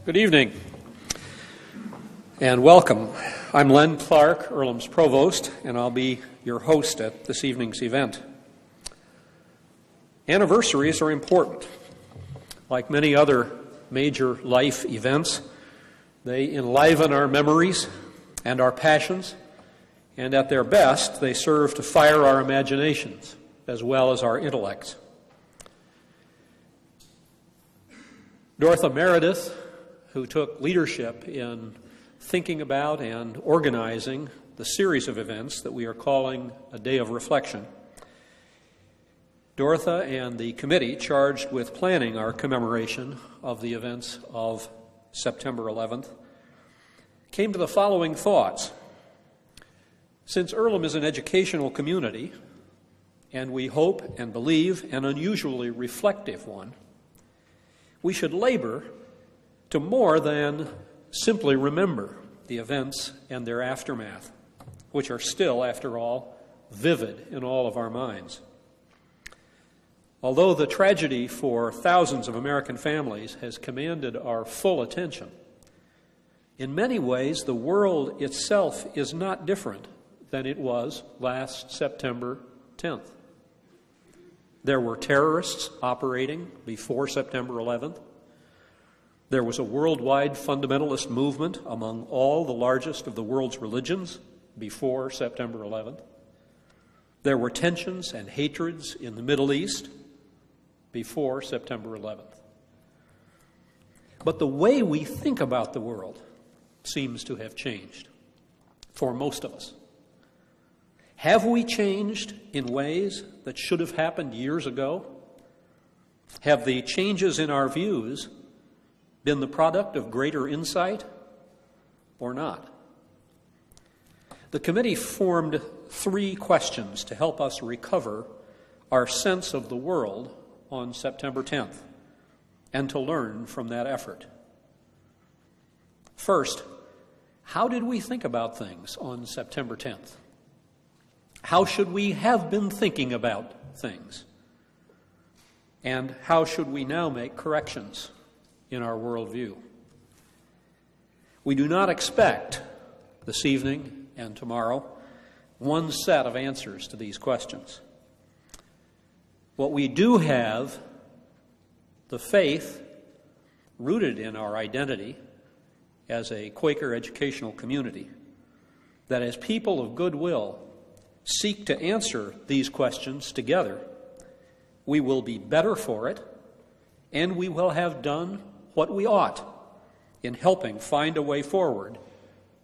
Good evening and welcome. I'm Len Clark, Earlham's provost, and I'll be your host at this evening's event. Anniversaries are important. Like many other major life events, they enliven our memories and our passions, and at their best, they serve to fire our imaginations as well as our intellects. Dorothy Meredith, who took leadership in thinking about and organizing the series of events that we are calling a Day of Reflection. Dorothy and the committee charged with planning our commemoration of the events of September 11th came to the following thoughts. Since Earlham is an educational community, and we hope and believe an unusually reflective one, we should labor to more than simply remember the events and their aftermath, which are still, after all, vivid in all of our minds. Although the tragedy for thousands of American families has commanded our full attention, in many ways the world itself is not different than it was last September 10th. There were terrorists operating before September 11th. There was a worldwide fundamentalist movement among all the largest of the world's religions before September 11th. There were tensions and hatreds in the Middle East before September 11th. But the way we think about the world seems to have changed for most of us. Have we changed in ways that should have happened years ago? Have the changes in our views been the product of greater insight or not? The committee formed 3 questions to help us recover our sense of the world on September 10th and to learn from that effort. First, how did we think about things on September 10th? How should we have been thinking about things? And how should we now make corrections in our worldview? We do not expect this evening and tomorrow one set of answers to these questions. What we do have, the faith rooted in our identity as a Quaker educational community, that as people of goodwill seek to answer these questions together, we will be better for it, and we will have done what we ought in helping find a way forward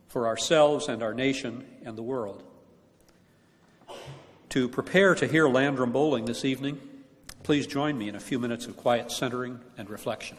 for ourselves and our nation and the world. To prepare to hear Landrum bowling this evening, please join me in a few minutes of quiet centering and reflection.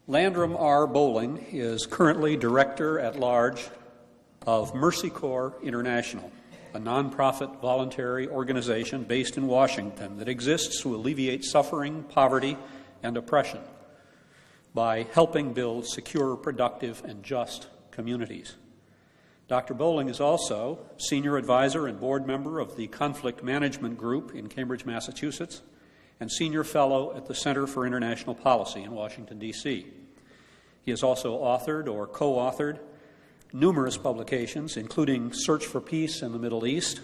Landrum R. Bowling is currently Director at Large of Mercy Corps International, a nonprofit voluntary organization based in Washington that exists to alleviate suffering, poverty, and oppression by helping build secure, productive, and just communities. Dr. Bowling is also senior advisor and board member of the Conflict Management Group in Cambridge, Massachusetts, and senior fellow at the Center for International Policy in Washington, D.C. He has also authored or co-authored numerous publications, including Search for Peace in the Middle East,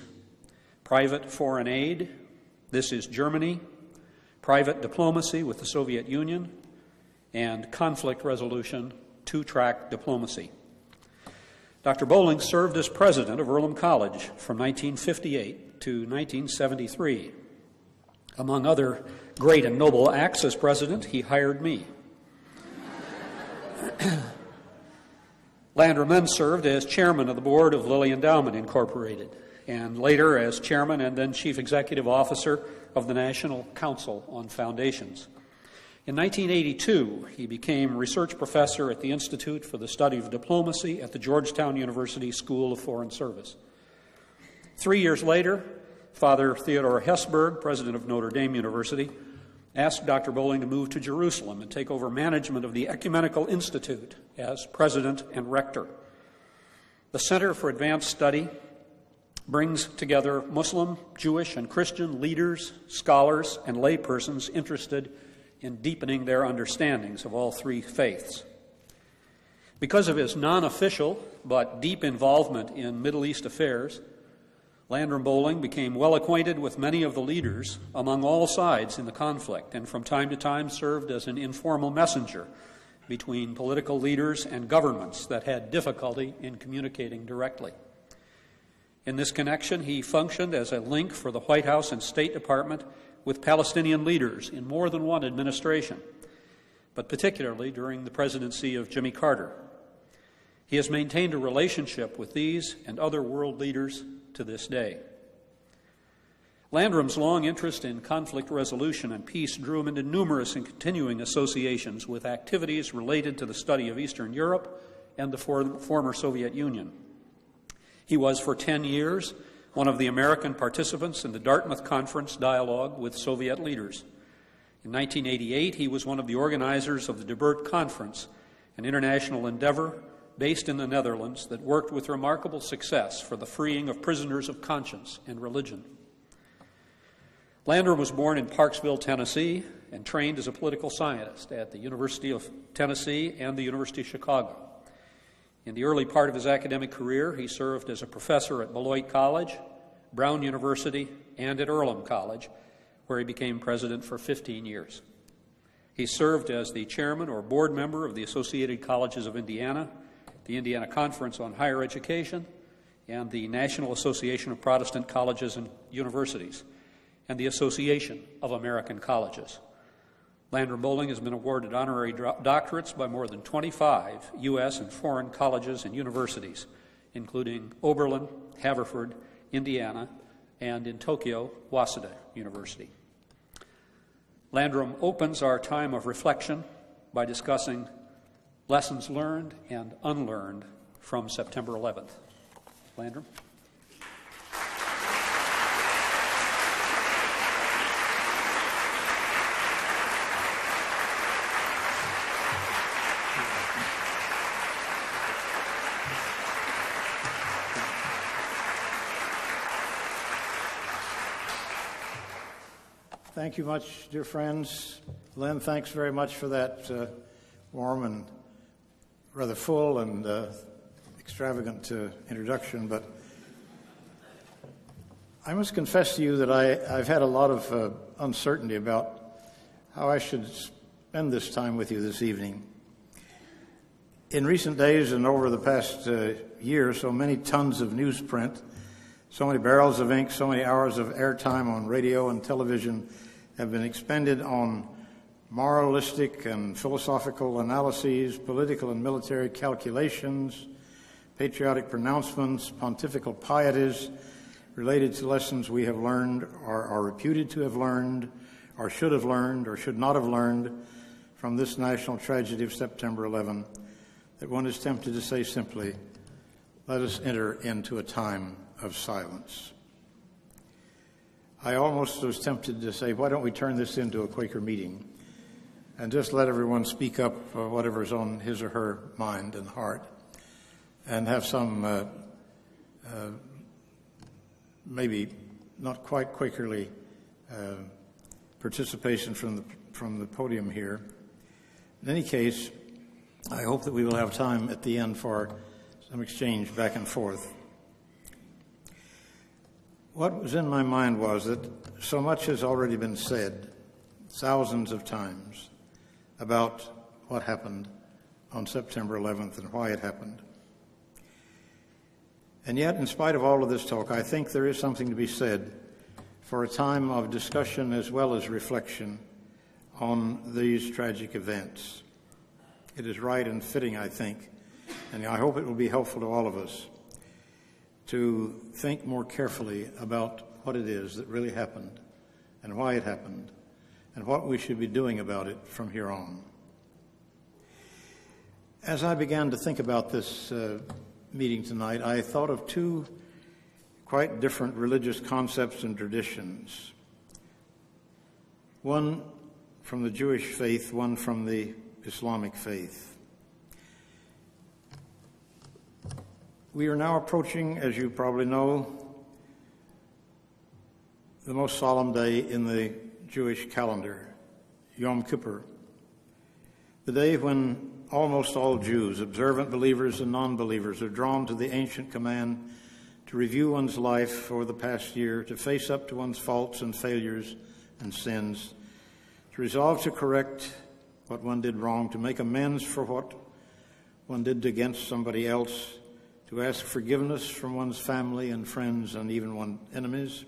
Private Foreign Aid, This is Germany, Private Diplomacy with the Soviet Union, and Conflict Resolution, Two-Track Diplomacy. Dr. Bowling served as president of Earlham College from 1958 to 1973. Among other great and noble acts as president, he hired me. Landrum then served as chairman of the board of Lilly Endowment Incorporated, and later as chairman and then chief executive officer of the National Council on Foundations. In 1982, he became research professor at the Institute for the Study of Diplomacy at the Georgetown University School of Foreign Service. 3 years later, Father Theodore Hesburgh, president of Notre Dame University, asked Dr. Bowling to move to Jerusalem and take over management of the Ecumenical Institute as president and rector. The Center for Advanced Study brings together Muslim, Jewish, and Christian leaders, scholars, and laypersons interested in deepening their understandings of all three faiths. Because of his non-official but deep involvement in Middle East affairs, Landrum Bowling became well acquainted with many of the leaders among all sides in the conflict, and from time to time served as an informal messenger between political leaders and governments that had difficulty in communicating directly. In this connection, he functioned as a link for the White House and State Department with Palestinian leaders in more than one administration, but particularly during the presidency of Jimmy Carter. He has maintained a relationship with these and other world leaders to this day. Landrum's long interest in conflict resolution and peace drew him into numerous and continuing associations with activities related to the study of Eastern Europe and the former Soviet Union. He was, for 10 years, one of the American participants in the Dartmouth Conference dialogue with Soviet leaders. In 1988, he was one of the organizers of the De Burt Conference, an international endeavor based in the Netherlands that worked with remarkable success for the freeing of prisoners of conscience and religion. Landrum was born in Parksville, Tennessee, and trained as a political scientist at the University of Tennessee and the University of Chicago. In the early part of his academic career, he served as a professor at Beloit College, Brown University, and at Earlham College, where he became president for 15 years. He served as the chairman or board member of the Associated Colleges of Indiana, the Indiana Conference on Higher Education, and the National Association of Protestant Colleges and Universities, and the Association of American Colleges. Landrum Bowling has been awarded honorary doctorates by more than 25 U.S. and foreign colleges and universities, including Oberlin, Haverford, Indiana, and in Tokyo, Waseda University. Landrum opens our time of reflection by discussing lessons learned and unlearned from September 11th. Landrum? Thank you much, dear friends. Len, thanks very much for that warm and rather full and extravagant introduction. But I must confess to you that I've had a lot of uncertainty about how I should spend this time with you this evening. In recent days and over the past year, so many tons of newsprint, so many barrels of ink, so many hours of airtime on radio and television have been expended on moralistic and philosophical analyses, political and military calculations, patriotic pronouncements, pontifical pieties related to lessons we have learned or are reputed to have learned or should not have learned from this national tragedy of September 11, that one is tempted to say simply, let us enter into a time of silence. I almost was tempted to say, why don't we turn this into a Quaker meeting and just let everyone speak up whatever's on his or her mind and heart and have some maybe not quite Quakerly participation from the podium here. In any case, I hope that we will have time at the end for some exchange back and forth. What was in my mind was that so much has already been said thousands of times about what happened on September 11th and why it happened. And yet, in spite of all of this talk, I think there is something to be said for a time of discussion as well as reflection on these tragic events. It is right and fitting, I think, and I hope it will be helpful to all of us to think more carefully about what it is that really happened and why it happened and what we should be doing about it from here on. As I began to think about this meeting tonight, I thought of two quite different religious concepts and traditions. One from the Jewish faith, one from the Islamic faith. We are now approaching, as you probably know, the most solemn day in the Jewish calendar, Yom Kippur, the day when almost all Jews, observant believers and non-believers, are drawn to the ancient command to review one's life for the past year, to face up to one's faults and failures and sins, to resolve to correct what one did wrong, to make amends for what one did against somebody else, to ask forgiveness from one's family and friends and even one's enemies.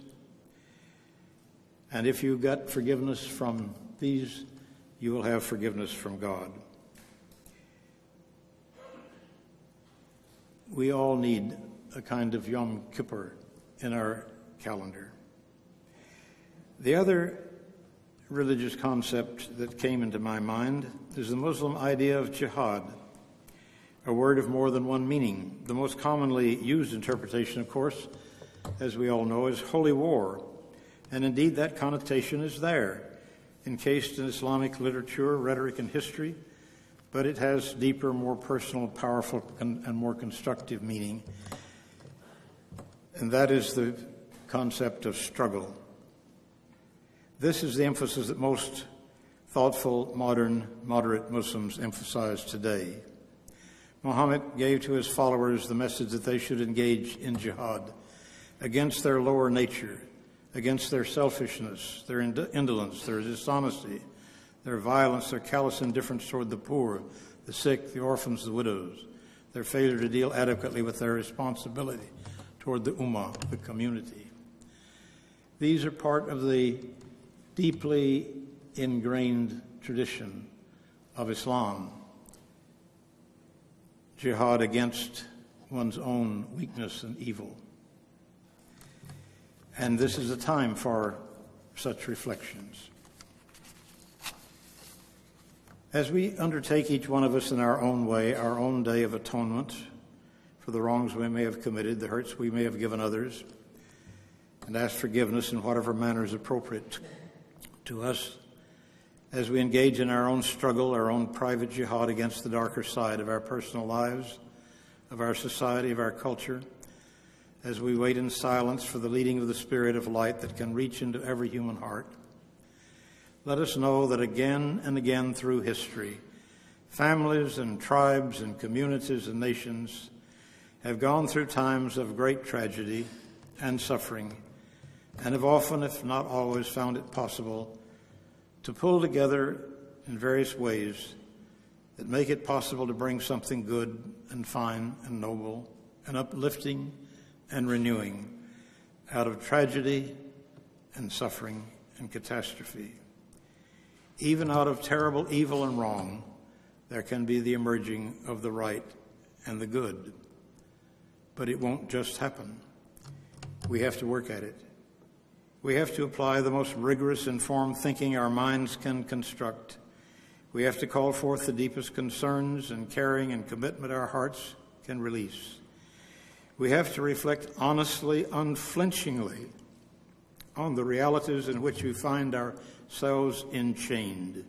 And if you got forgiveness from these, you will have forgiveness from God. We all need a kind of Yom Kippur in our calendar. The other religious concept that came into my mind is the Muslim idea of jihad, a word of more than one meaning. The most commonly used interpretation, of course, as we all know, is holy war. And indeed, that connotation is there, encased in Islamic literature, rhetoric, and history, but it has deeper, more personal, powerful, and more constructive meaning. And that is the concept of struggle. This is the emphasis that most thoughtful, modern, moderate Muslims emphasize today. Muhammad gave to his followers the message that they should engage in jihad against their lower nature, against their selfishness, their indolence, their dishonesty, their violence, their callous indifference toward the poor, the sick, the orphans, the widows, their failure to deal adequately with their responsibility toward the ummah, the community. These are part of the deeply ingrained tradition of Islam. Jihad against one's own weakness and evil. And this is a time for such reflections. As we undertake, each one of us in our own way, our own day of atonement for the wrongs we may have committed, the hurts we may have given others, and ask forgiveness in whatever manner is appropriate to us, as we engage in our own struggle, our own private jihad against the darker side of our personal lives, of our society, of our culture, as we wait in silence for the leading of the Spirit of light that can reach into every human heart, let us know that again and again through history, families and tribes and communities and nations have gone through times of great tragedy and suffering, and have often, if not always, found it possible to pull together in various ways that make it possible to bring something good and fine and noble and uplifting and renewing out of tragedy and suffering and catastrophe. Even out of terrible evil and wrong, there can be the emerging of the right and the good. But it won't just happen. We have to work at it. We have to apply the most rigorous, informed thinking our minds can construct. We have to call forth the deepest concerns and caring and commitment our hearts can release. We have to reflect honestly, unflinchingly on the realities in which we find ourselves enchained.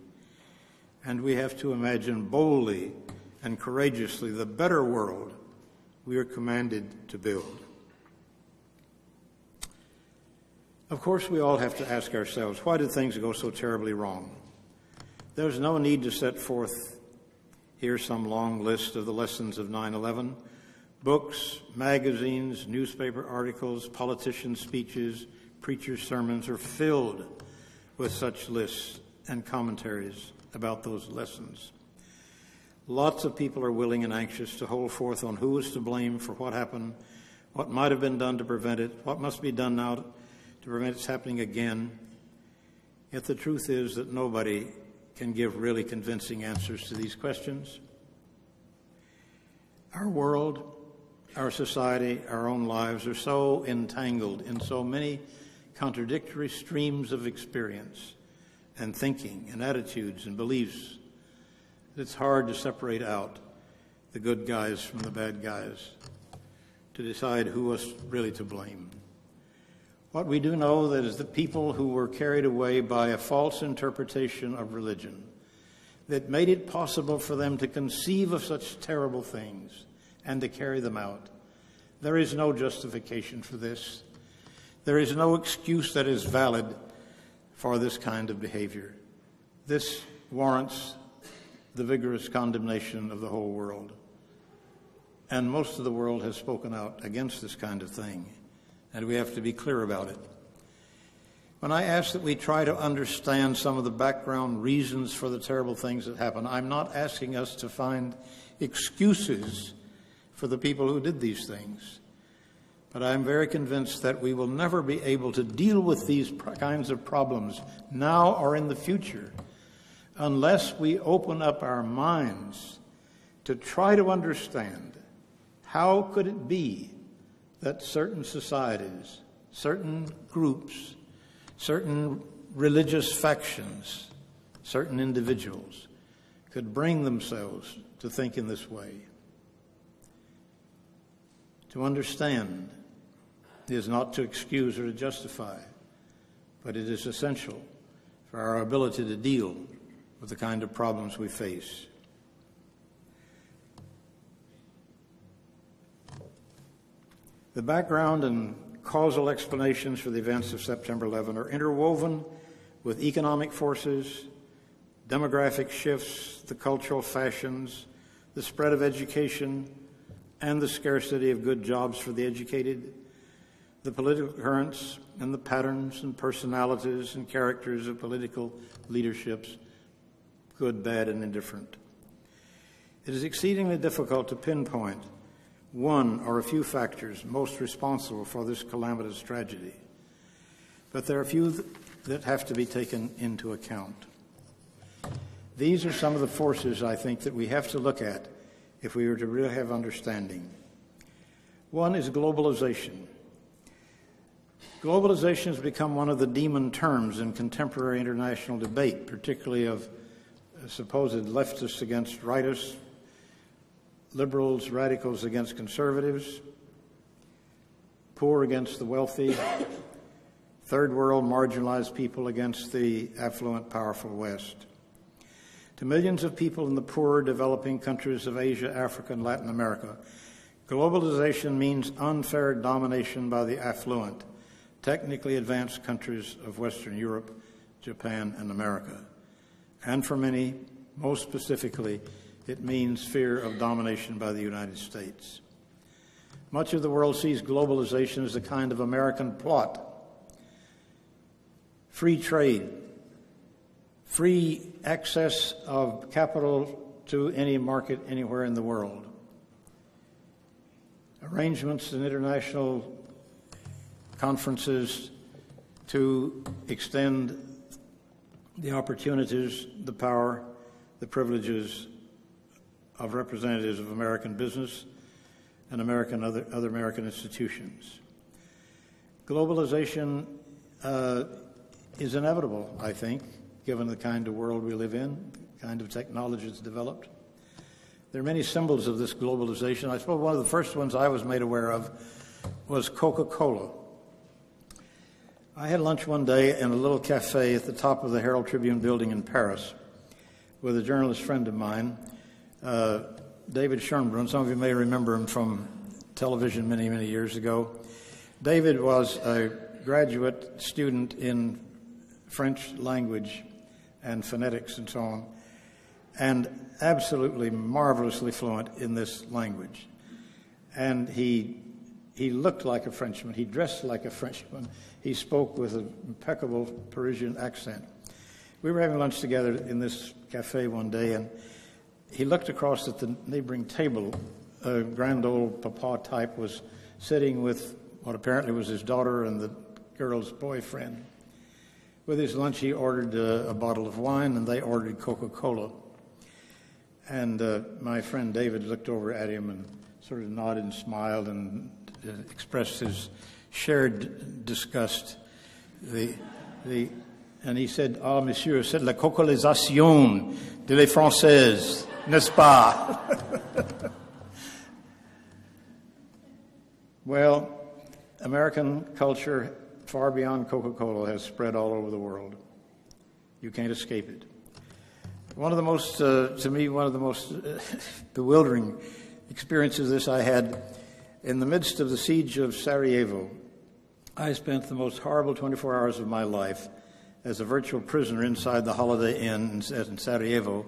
And we have to imagine boldly and courageously the better world we are commanded to build. Of course, we all have to ask ourselves, why did things go so terribly wrong? There's no need to set forth here some long list of the lessons of 9/11. Books, magazines, newspaper articles, politicians' speeches, preachers' sermons are filled with such lists and commentaries about those lessons. Lots of people are willing and anxious to hold forth on who is to blame for what happened, what might have been done to prevent it, what must be done now to prevent its happening again. Yet the truth is that nobody can give really convincing answers to these questions. Our world, our society, our own lives are so entangled in so many contradictory streams of experience and thinking and attitudes and beliefs that it's hard to separate out the good guys from the bad guys, to decide who was really to blame. What we do know that is the people who were carried away by a false interpretation of religion that made it possible for them to conceive of such terrible things and to carry them out. There is no justification for this. There is no excuse that is valid for this kind of behavior. This warrants the vigorous condemnation of the whole world. And most of the world has spoken out against this kind of thing, and we have to be clear about it. When I ask that we try to understand some of the background reasons for the terrible things that happen, I'm not asking us to find excuses for the people who did these things. But I'm very convinced that we will never be able to deal with these kinds of problems now or in the future unless we open up our minds to try to understand how could it be that certain societies, certain groups, certain religious factions, certain individuals could bring themselves to think in this way. To understand is not to excuse or to justify, but it is essential for our ability to deal with the kind of problems we face. The background and causal explanations for the events of September 11 are interwoven with economic forces, demographic shifts, the cultural fashions, the spread of education, and the scarcity of good jobs for the educated, the political currents and the patterns and personalities and characters of political leaderships, good, bad, and indifferent. It is exceedingly difficult to pinpoint one or a few factors most responsible for this calamitous tragedy, but there are a few that have to be taken into account. These are some of the forces, I think, that we have to look at if we were to really have understanding. One is globalization. Globalization has become one of the demon terms in contemporary international debate, particularly of supposed leftists against rightists, liberals, radicals against conservatives, poor against the wealthy, third world marginalized people against the affluent, powerful West. To millions of people in the poorer developing countries of Asia, Africa, and Latin America, globalization means unfair domination by the affluent, technically advanced countries of Western Europe, Japan, and America. And for many, most specifically, it means fear of domination by the United States. Much of the world sees globalization as a kind of American plot. Free trade, free access of capital to any market anywhere in the world. Arrangements and international conferences to extend the opportunities, the power, the privileges of representatives of American business and other American institutions. Globalization is inevitable, I think, given the kind of world we live in, the kind of technology that's developed. There are many symbols of this globalization. I suppose one of the first ones I was made aware of was Coca-Cola. I had lunch one day in a little cafe at the top of the Herald Tribune building in Paris with a journalist friend of mine, David Schönbrunn. Some of you may remember him from television many, many years ago. David was a graduate student in French language and phonetics and so on, and absolutely marvelously fluent in this language. And he looked like a Frenchman. He dressed like a Frenchman. He spoke with an impeccable Parisian accent. We were having lunch together in this cafe one day, and he looked across at the neighboring table. A grand old papa type was sitting with what apparently was his daughter and the girl's boyfriend. With his lunch, he ordered a bottle of wine, and they ordered Coca-Cola. And my friend David looked over at him and sort of nodded and smiled and expressed his shared disgust. And he said, "Ah, monsieur, c'est la cocalisation de les Françaises, n'est-ce pas?" Well, American culture, far beyond Coca-Cola, has spread all over the world. You can't escape it. One of the most bewildering experiences of this I had in the midst of the siege of Sarajevo. I spent the most horrible 24 hours of my life as a virtual prisoner inside the Holiday Inn in Sarajevo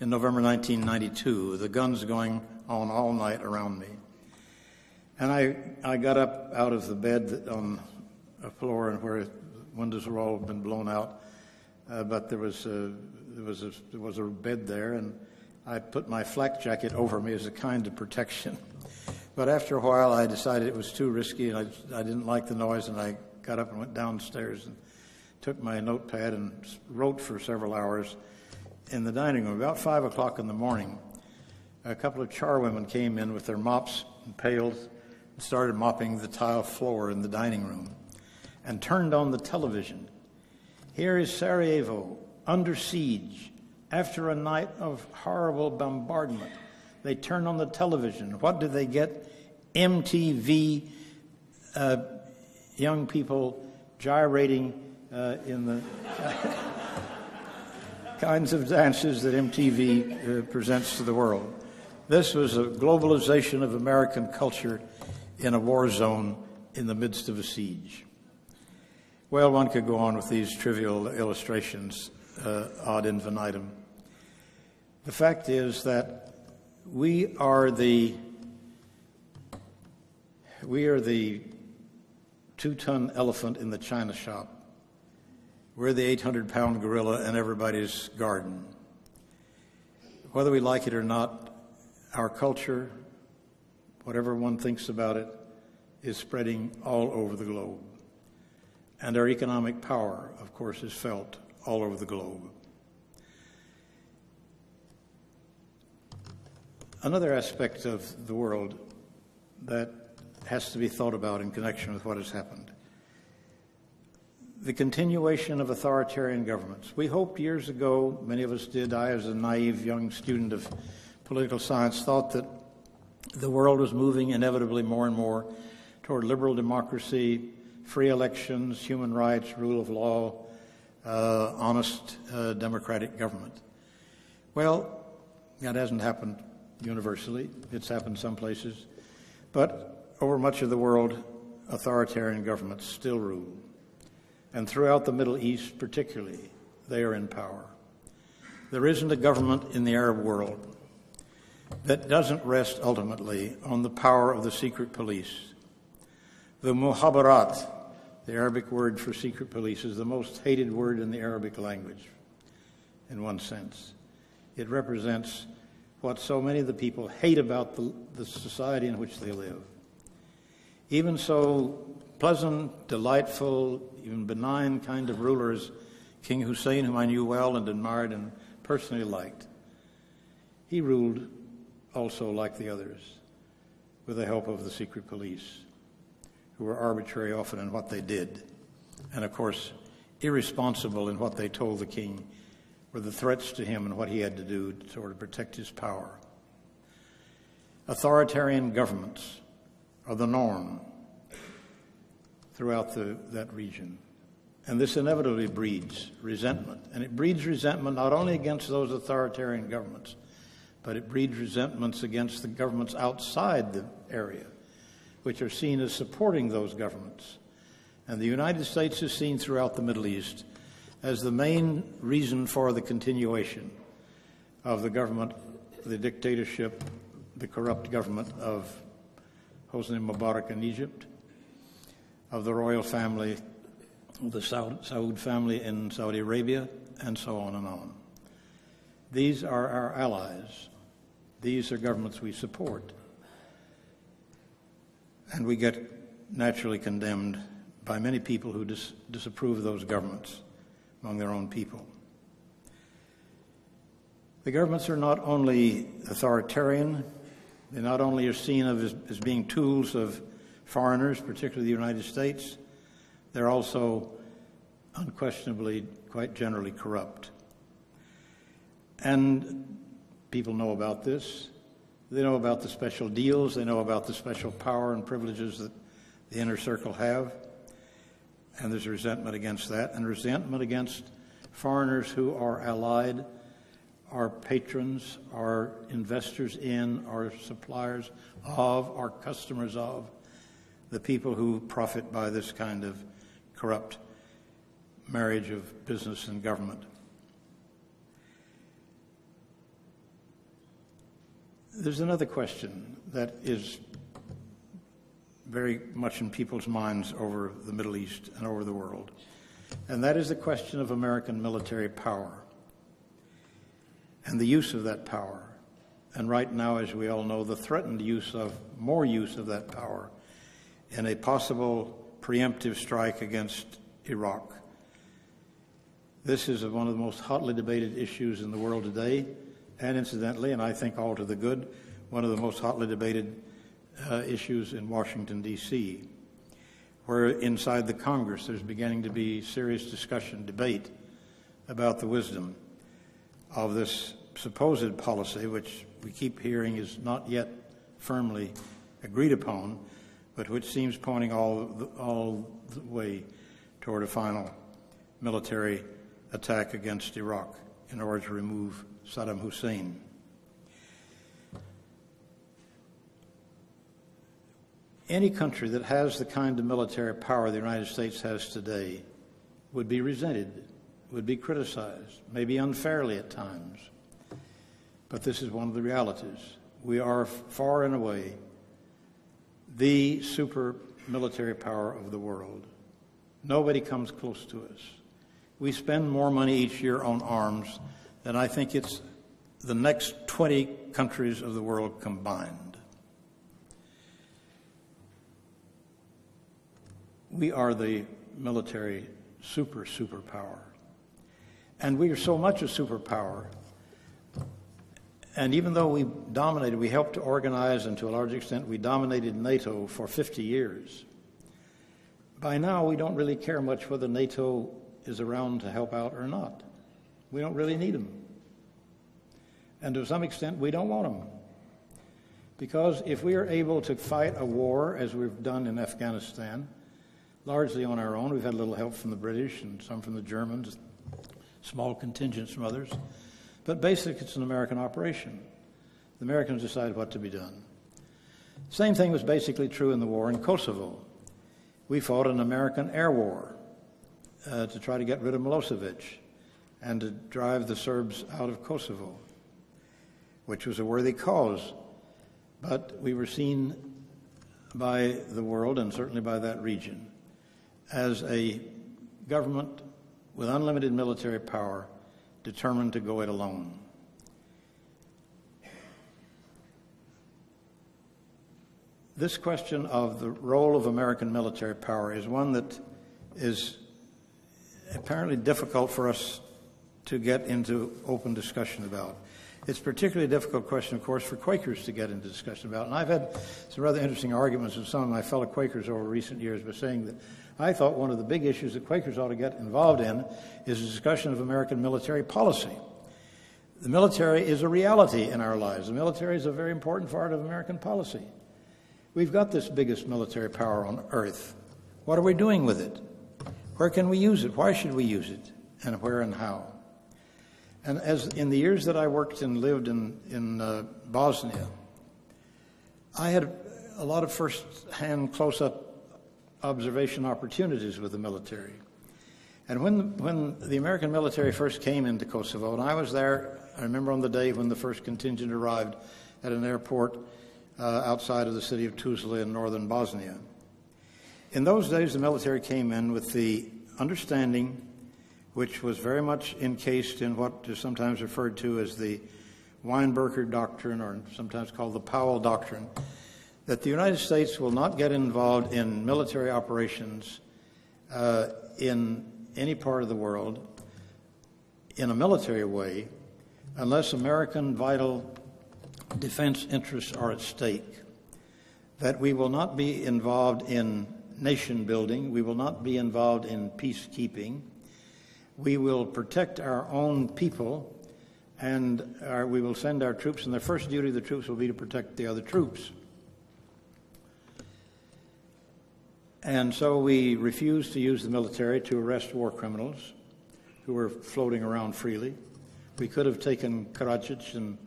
in November 1992, the guns going on all night around me. And I got up out of the bed on a floor and where windows were all been blown out, but there was a bed there, and I put my flak jacket over me as a kind of protection. But after a while, I decided it was too risky, and I didn't like the noise, and I got up and went downstairs and took my notepad and wrote for several hours in the dining room. About 5 o'clock in the morning, a couple of charwomen came in with their mops and pails and started mopping the tile floor in the dining room and turned on the television. Here is Sarajevo under siege after a night of horrible bombardment. They turn on the television. What do they get? MTV, young people gyrating in the kinds of dances that MTV presents to the world. This was a globalization of American culture in a war zone in the midst of a siege. Well, one could go on with these trivial illustrations ad infinitum. The fact is that we are the 2-ton elephant in the china shop. We're the 800-pound gorilla in everybody's garden. Whether we like it or not, our culture, whatever one thinks about it, is spreading all over the globe. And our economic power, of course, is felt all over the globe. Another aspect of the world that has to be thought about in connection with what has happened: the continuation of authoritarian governments. We hoped years ago, many of us did, I as a naive young student of political science thought that the world was moving inevitably more and more toward liberal democracy, free elections, human rights, rule of law, honest democratic government. Well, that hasn't happened universally. It's happened some places. But over much of the world, authoritarian governments still rule. And throughout the Middle East particularly, they are in power. There isn't a government in the Arab world that doesn't rest ultimately on the power of the secret police. The muhabarat, the Arabic word for secret police, is the most hated word in the Arabic language, in one sense. It represents what so many of the people hate about the society in which they live. Even so pleasant, delightful, even benign kind of rulers, King Hussein, whom I knew well and admired and personally liked, he ruled also like the others, with the help of the secret police, who were arbitrary often in what they did, and of course irresponsible in what they told the king were the threats to him and what he had to do to sort of protect his power. Authoritarian governments are the norm throughout that region. And this inevitably breeds resentment. And it breeds resentment not only against those authoritarian governments, but it breeds resentments against the governments outside the area, which are seen as supporting those governments And the United States is seen throughout the Middle East as the main reason for the continuation of the government, the dictatorship, the corrupt government of Hosni Mubarak in Egypt, of the royal family, the Saud family in Saudi Arabia, and so on and on. These are our allies. These are governments we support. And we get naturally condemned by many people who disapprove of those governments among their own people. The governments are not only authoritarian, they not only are seen as being tools of foreigners, particularly the United States, they're also unquestionably quite generally corrupt. And people know about this. They know about the special deals. They know about the special power and privileges that the inner circle have. And there's resentment against that, and resentment against foreigners who are allied, are patrons, are investors in, are suppliers of, are customers of the people who profit by this kind of corrupt marriage of business and government. There's another question that is very much in people's minds over the Middle East and over the world, and that is the question of American military power and the use of that power. And right now, as we all know, the threatened more use of that power in a possible preemptive strike against Iraq. This is one of the most hotly debated issues in the world today, and incidentally, and I think all to the good, one of the most hotly debated issues in Washington, D.C., where inside the Congress there's beginning to be serious discussion, debate about the wisdom of this supposed policy, which we keep hearing is not yet firmly agreed upon, but which seems pointing all the way toward a final military attack against Iraq in order to remove Saddam Hussein. Any country that has the kind of military power the United States has today would be resented, would be criticized, maybe unfairly at times. But this is one of the realities. We are far and away the super military power of the world. Nobody comes close to us. We spend more money each year on arms than I think it's the next 20 countries of the world combined. We are the military superpower. And we are so much a superpower. And even though we dominated, we helped to organize, and to a large extent we dominated NATO for 50 years. By now we don't really care much whether NATO is around to help out or not. We don't really need them. And to some extent we don't want them. Because if we are able to fight a war, as we've done in Afghanistan, largely on our own, we've had a little help from the British and some from the Germans, small contingents from others, but basically it's an American operation. The Americans decide what to be done. Same thing was basically true in the war in Kosovo. We fought an American air war to try to get rid of Milosevic and to drive the Serbs out of Kosovo, which was a worthy cause. But we were seen by the world, and certainly by that region, as a government with unlimited military power determined to go it alone. This question of the role of American military power is one that is apparently difficult for us to get into open discussion about. It's a particularly difficult question, of course, for Quakers to get into discussion about. And I've had some rather interesting arguments with some of my fellow Quakers over recent years by saying that I thought one of the big issues that Quakers ought to get involved in is a discussion of American military policy. The military is a reality in our lives. The military is a very important part of American policy. We've got this biggest military power on earth. What are we doing with it? Where can we use it? Why should we use it? And where and how? And as in the years that I worked and lived in Bosnia, I had a lot of first-hand close-up observation opportunities with the military. And when the American military first came into Kosovo, and I was there, I remember on the day when the first contingent arrived at an airport outside of the city of Tuzla in northern Bosnia. In those days, the military came in with the understanding, which was very much encased in what is sometimes referred to as the Weinberger Doctrine, or sometimes called the Powell Doctrine, that the United States will not get involved in military operations in any part of the world in a military way unless American vital defense interests are at stake. That we will not be involved in nation building, we will not be involved in peacekeeping, we will protect our own people, and we will send our troops, and the first duty of the troops will be to protect the other troops. And so we refused to use the military to arrest war criminals who were floating around freely. We could have taken Karadzic and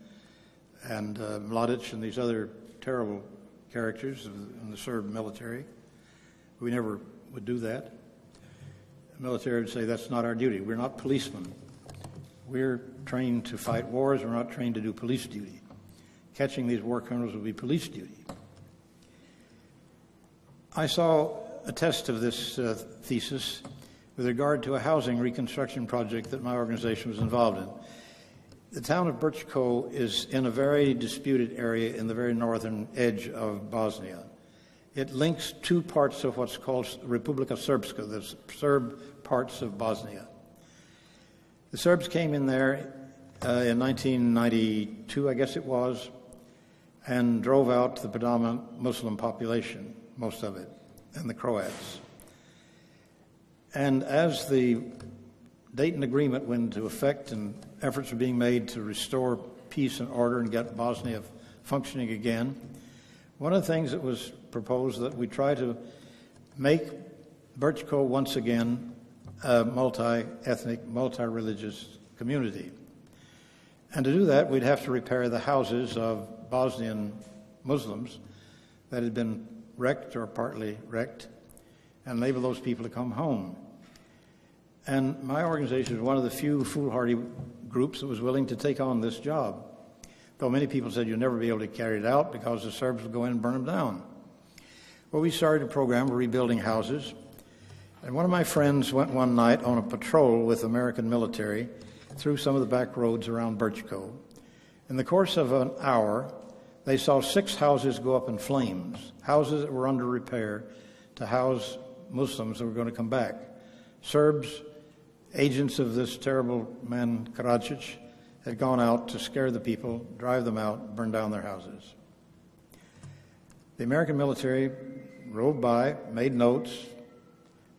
Mladic and these other terrible characters in the Serb military. We never would do that. The military would say, that's not our duty. We're not policemen. We're trained to fight wars. We're not trained to do police duty. Catching these war criminals would be police duty. I saw a test of this thesis with regard to a housing reconstruction project that my organization was involved in. The town of Brčko is in a very disputed area in the very northern edge of Bosnia. It links two parts of what's called Republika Srpska, the Serb parts of Bosnia. The Serbs came in there in 1992, I guess it was, and drove out the predominant Muslim population, most of it, and the Croats. And as the Dayton Agreement went into effect and efforts were being made to restore peace and order and get Bosnia functioning again, one of the things that was proposed that we try to make Brčko once again a multi-ethnic, multi-religious community. And to do that, we'd have to repair the houses of Bosnian Muslims that had been wrecked or partly wrecked and enable those people to come home. And my organization was one of the few foolhardy groups that was willing to take on this job, though many people said you'll never be able to carry it out because the Serbs would go in and burn them down. Well, we started a program of rebuilding houses, and one of my friends went one night on a patrol with American military through some of the back roads around Brčko. In the course of an hour, they saw 6 houses go up in flames, houses that were under repair to house Muslims that were going to come back. Serbs, agents of this terrible man Karadzic, had gone out to scare the people, drive them out, burn down their houses. The American military rode by, made notes,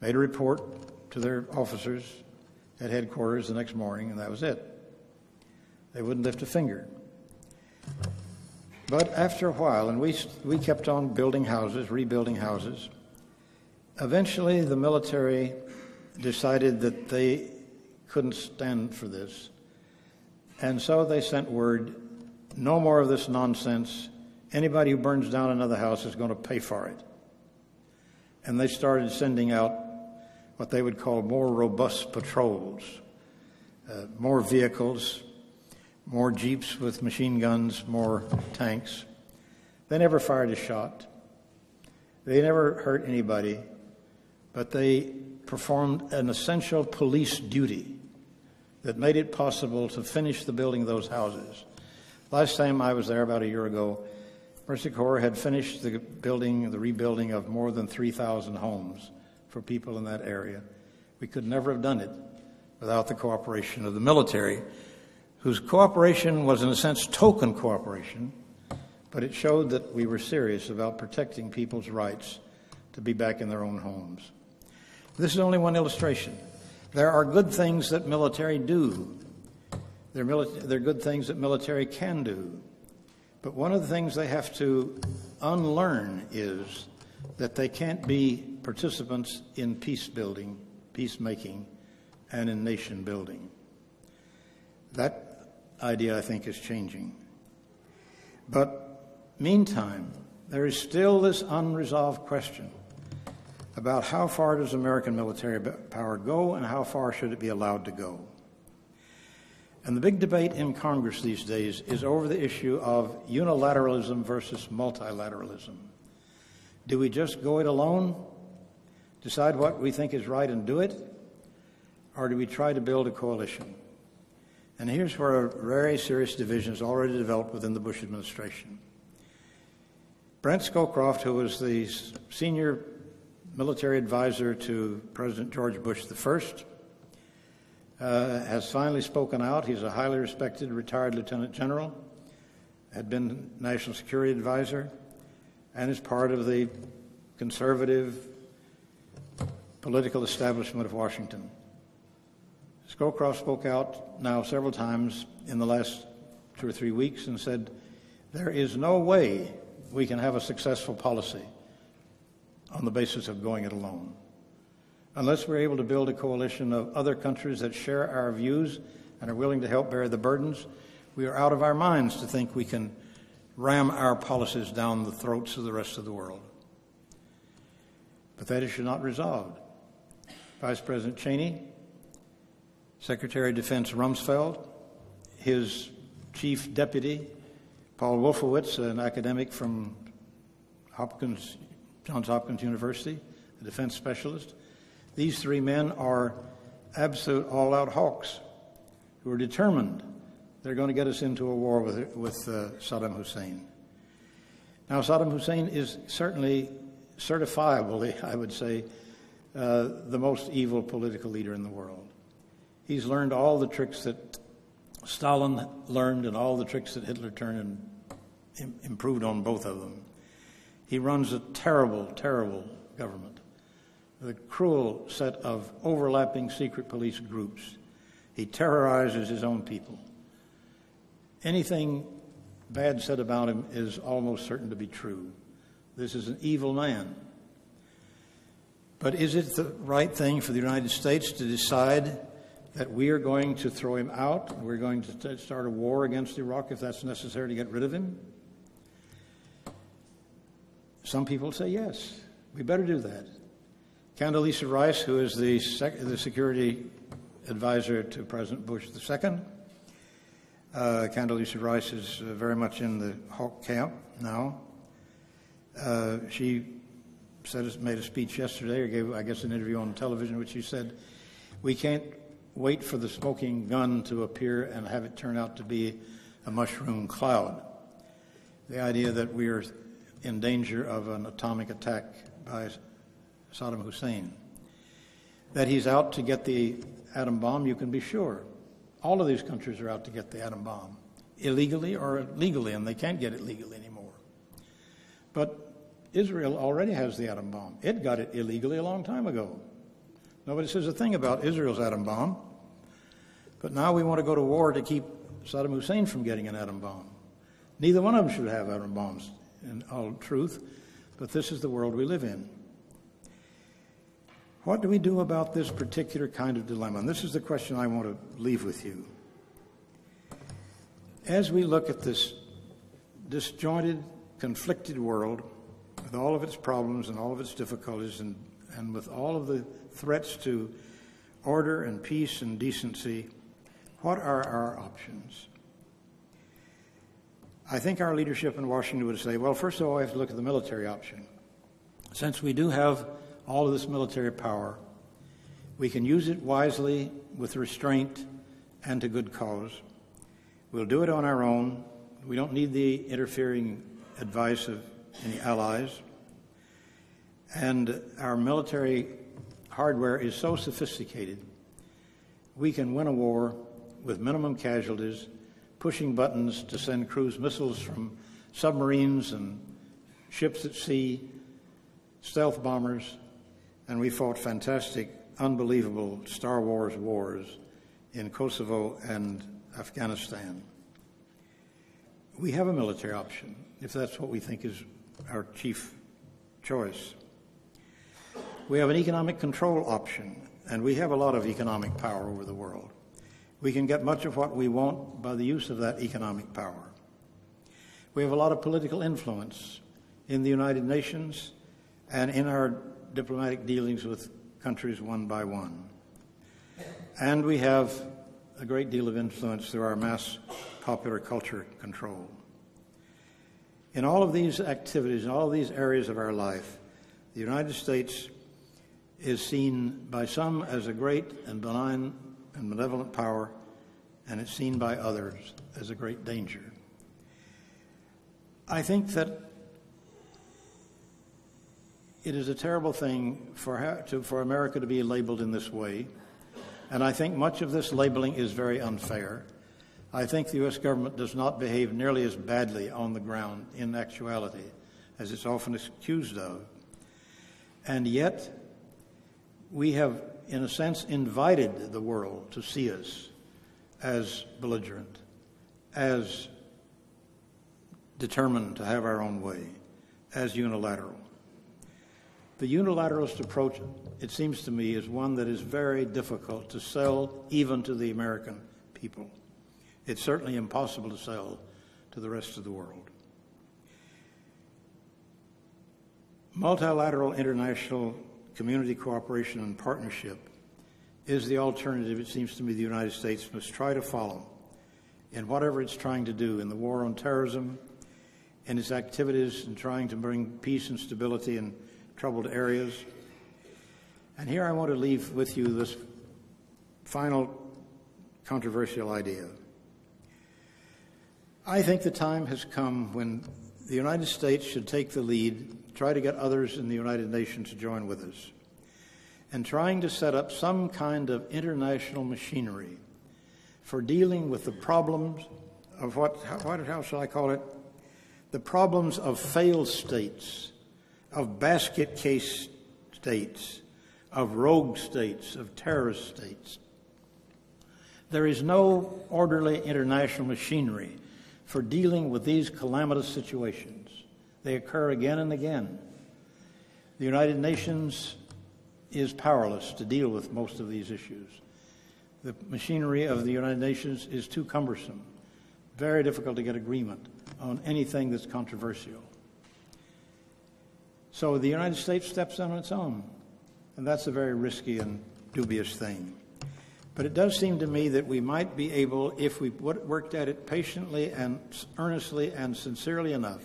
made a report to their officers at headquarters the next morning, and that was it. They wouldn't lift a finger. But after a while, and we kept on building houses, rebuilding houses, eventually the military decided that they couldn't stand for this. And so they sent word, no more of this nonsense. Anybody who burns down another house is going to pay for it. And they started sending out what they would call more robust patrols, more vehicles, more jeeps with machine guns, more tanks. They never fired a shot. They never hurt anybody, but they performed an essential police duty that made it possible to finish the building of those houses. Last time I was there, about a year ago, Mercy Corps had finished the rebuilding of more than 3,000 homes for people in that area. We could never have done it without the cooperation of the military, whose cooperation was, in a sense, token cooperation, but it showed that we were serious about protecting people's rights to be back in their own homes. This is only one illustration. There are good things that military do. There are good things that military can do. But one of the things they have to unlearn is that they can't be participants in peace building, peacemaking, and in nation building. That idea, I think, is changing. But meantime, there is still this unresolved question. about how far does American military power go and how far should it be allowed to go. And the big debate in Congress these days is over the issue of unilateralism versus multilateralism. Do we just go it alone, decide what we think is right and do it, or do we try to build a coalition? And here's where a very serious division has already developed within the Bush administration. Brent Scowcroft, who was the senior military advisor to President George Bush I, has finally spoken out. He's a highly respected retired lieutenant general, had been national security advisor, and is part of the conservative political establishment of Washington. Scowcroft spoke out now several times in the last 2 or 3 weeks and said, there is no way we can have a successful policy on the basis of going it alone. Unless we're able to build a coalition of other countries that share our views and are willing to help bear the burdens, we are out of our minds to think we can ram our policies down the throats of the rest of the world. But that issue not resolved. Vice President Cheney, Secretary of Defense Rumsfeld, his chief deputy, Paul Wolfowitz, an academic from Johns Hopkins University, a defense specialist. These 3 men are absolute all-out hawks who are determined they're going to get us into a war with Saddam Hussein. Now, Saddam Hussein is certainly, certifiably, I would say, the most evil political leader in the world. He's learned all the tricks that Stalin learned and all the tricks that Hitler turned and improved on both of them. He runs a terrible, terrible government with a cruel set of overlapping secret police groups. He terrorizes his own people. Anything bad said about him is almost certain to be true. This is an evil man. But is it the right thing for the United States to decide that we are going to throw him out, we're going to start a war against Iraq if that's necessary to get rid of him? Some people say yes, we better do that. Condoleezza Rice, who is the security advisor to President Bush II, Condoleezza Rice is very much in the Hawk camp now. She made a speech yesterday, or gave, I guess, an interview on television, which she said, we can't wait for the smoking gun to appear and have it turn out to be a mushroom cloud. The idea that we are in danger of an atomic attack by Saddam Hussein. That he's out to get the atom bomb, you can be sure. All of these countries are out to get the atom bomb, illegally or legally, and they can't get it legally anymore. But Israel already has the atom bomb. It got it illegally a long time ago. Nobody says a thing about Israel's atom bomb. But now we want to go to war to keep Saddam Hussein from getting an atom bomb. Neither one of them should have atom bombs, in all truth, but this is the world we live in. What do we do about this particular kind of dilemma? And this is the question I want to leave with you. As we look at this disjointed, conflicted world, with all of its problems and all of its difficulties, and with all of the threats to order and peace and decency, what are our options? I think our leadership in Washington would say, well, first of all, we have to look at the military option. Since we do have all of this military power, we can use it wisely with restraint and to good cause. We'll do it on our own. We don't need the interfering advice of any allies. And our military hardware is so sophisticated, we can win a war with minimum casualties, pushing buttons to send cruise missiles from submarines and ships at sea, stealth bombers, and we fought fantastic, unbelievable Star Wars wars in Kosovo and Afghanistan. We have a military option, if that's what we think is our chief choice. We have an economic control option, and we have a lot of economic power over the world. We can get much of what we want by the use of that economic power. We have a lot of political influence in the United Nations and in our diplomatic dealings with countries one by one. And we have a great deal of influence through our mass popular culture control. In all of these activities, in all of these areas of our life, the United States is seen by some as a great and benign and benevolent power, and it's seen by others as a great danger. I think that it is a terrible thing for America to be labeled in this way, and I think much of this labeling is very unfair. I think the U.S. government does not behave nearly as badly on the ground in actuality as it's often accused of. And yet, we have, in a sense, invited the world to see us as belligerent, as determined to have our own way, as unilateral. The unilateralist approach, it seems to me, is one that is very difficult to sell even to the American people. It's certainly impossible to sell to the rest of the world. Multilateral international community cooperation and partnership is the alternative, it seems to me, the United States must try to follow in whatever it's trying to do in the war on terrorism, in its activities in trying to bring peace and stability in troubled areas. And here I want to leave with you this final controversial idea. I think the time has come when the United States should take the lead, try to get others in the United Nations to join with us, and trying to set up some kind of international machinery for dealing with the problems of how shall I call it? The problems of failed states, of basket case states, of rogue states, of terrorist states. There is no orderly international machinery for dealing with these calamitous situations. They occur again and again. The United Nations is powerless to deal with most of these issues. The machinery of the United Nations is too cumbersome, very difficult to get agreement on anything that's controversial. So the United States steps on its own, and that's a very risky and dubious thing. But it does seem to me that we might be able, if we worked at it patiently and earnestly and sincerely enough,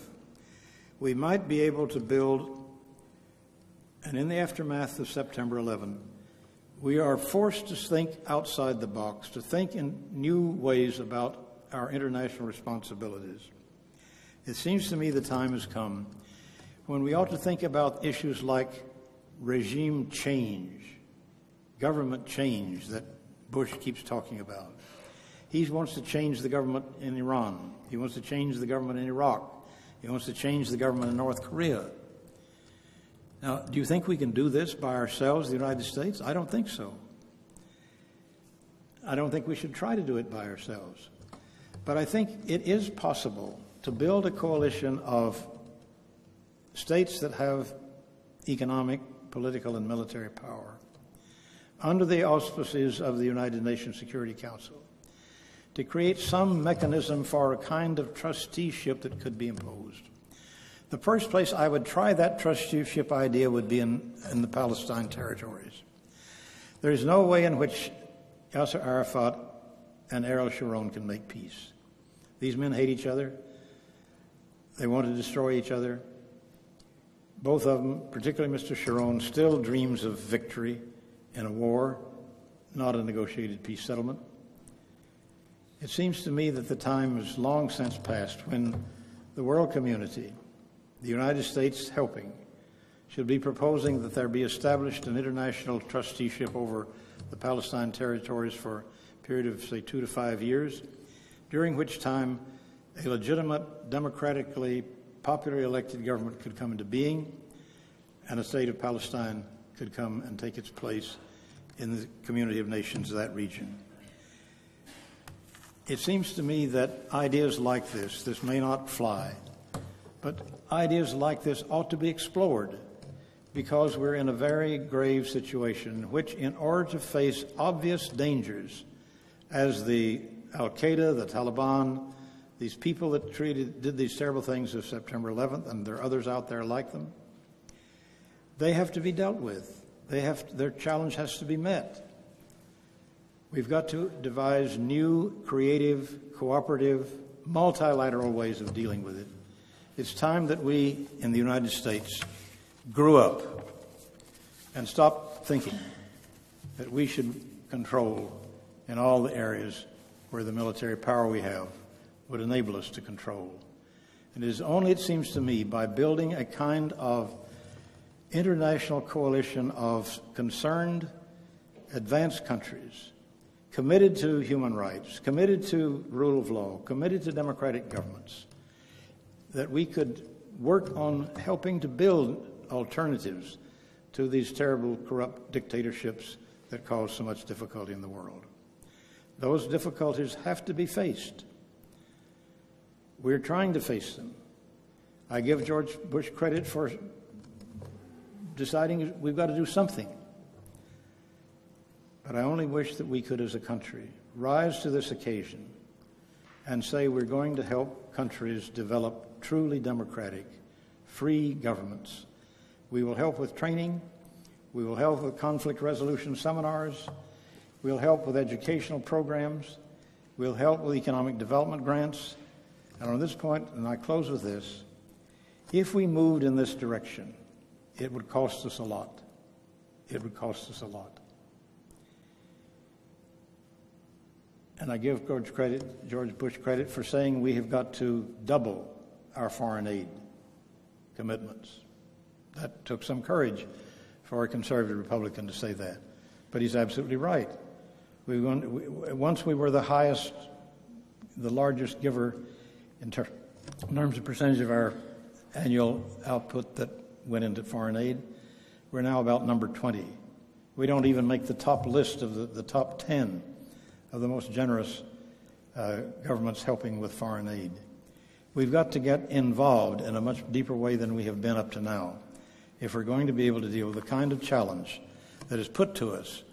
we might be able to build, and in the aftermath of September 11, we are forced to think outside the box, to think in new ways about our international responsibilities. It seems to me the time has come when we ought to think about issues like regime change, government change that Bush keeps talking about. He wants to change the government in Iran. He wants to change the government in Iraq. He wants to change the government in North Korea. Now, do you think we can do this by ourselves, the United States? I don't think so. I don't think we should try to do it by ourselves. But I think it is possible to build a coalition of states that have economic, political, and military power under the auspices of the United Nations Security Council, to create some mechanism for a kind of trusteeship that could be imposed. The first place I would try that trusteeship idea would be in the Palestine territories. There is no way in which Yasser Arafat and Ariel Sharon can make peace. These men hate each other. They want to destroy each other. Both of them, particularly Mr. Sharon, still dreams of victory in a war, not a negotiated peace settlement. It seems to me that the time is long since past when the world community, the United States helping, should be proposing that there be established an international trusteeship over the Palestine territories for a period of, say, 2 to 5 years, during which time a legitimate, democratically, popularly elected government could come into being, and a state of Palestine could come and take its place in the community of nations of that region. It seems to me that ideas like this may not fly, but ideas like this ought to be explored, because we're in a very grave situation in which, in order to face obvious dangers, as the Al-Qaeda, the Taliban, these people that did these terrible things of September 11th, and there are others out there like them, They have to be dealt with. Their challenge has to be met. We've got to devise new, creative, cooperative, multilateral ways of dealing with it. It's time that we, in the United States, grew up and stopped thinking that we should control in all the areas where the military power we have would enable us to control. And it is only, it seems to me, by building a kind of international coalition of concerned, advanced countries, committed to human rights, committed to rule of law, committed to democratic governments, that we could work on helping to build alternatives to these terrible, corrupt dictatorships that cause so much difficulty in the world. Those difficulties have to be faced. We're trying to face them. I give George Bush credit for deciding we've got to do something. But I only wish that we could, as a country, rise to this occasion and say we're going to help countries develop truly democratic, free governments. We will help with training. We will help with conflict resolution seminars. We'll help with educational programs. We'll help with economic development grants. And on this point, and I close with this, if we moved in this direction, it would cost us a lot. It would cost us a lot. And I give George Bush credit for saying we have got to double our foreign aid commitments. That took some courage for a conservative Republican to say that. But he's absolutely right. Once we were the largest giver in terms of percentage of our annual output that went into foreign aid, we're now about number 20. We don't even make the top list of the top 10 of the most generous governments helping with foreign aid. We've got to get involved in a much deeper way than we have been up to now if we're going to be able to deal with the kind of challenge that is put to us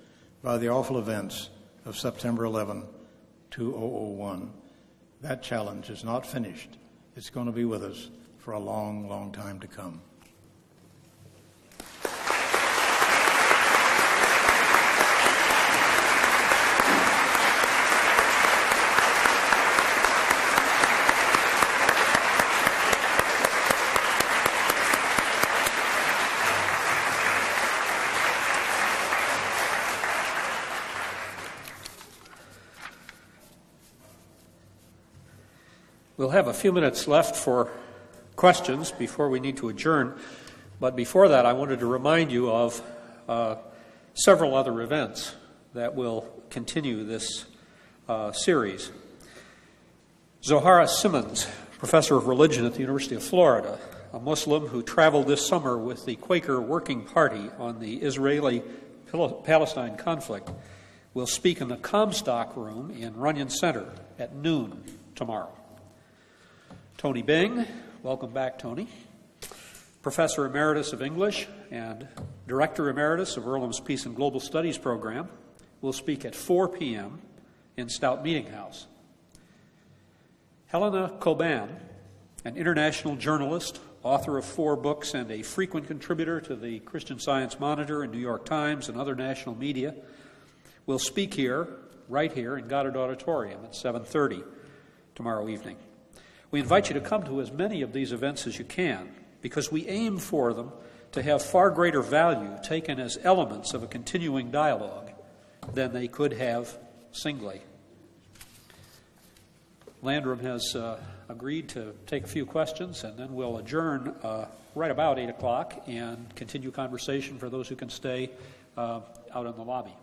by the awful events of September 11, 2001. That challenge is not finished. It's going to be with us for a long, long time to come. We'll have a few minutes left for questions before we need to adjourn. But before that, I wanted to remind you of several other events that will continue this series. Zohara Simmons, professor of religion at the University of Florida, a Muslim who traveled this summer with the Quaker Working Party on the Israeli-Palestine conflict, will speak in the Comstock Room in Runyon Center at noon tomorrow. Tony Bing, welcome back, Tony, Professor Emeritus of English and Director Emeritus of Earlham's Peace and Global Studies program, will speak at 4 p.m. in Stout Meeting House. Helena Coban, an international journalist, author of 4 books, and a frequent contributor to the Christian Science Monitor and New York Times and other national media, will speak right here in Goddard Auditorium at 7:30 tomorrow evening. We invite you to come to as many of these events as you can, because we aim for them to have far greater value taken as elements of a continuing dialogue than they could have singly. Landrum has agreed to take a few questions, and then we'll adjourn right about 8 o'clock and continue conversation for those who can stay out in the lobby.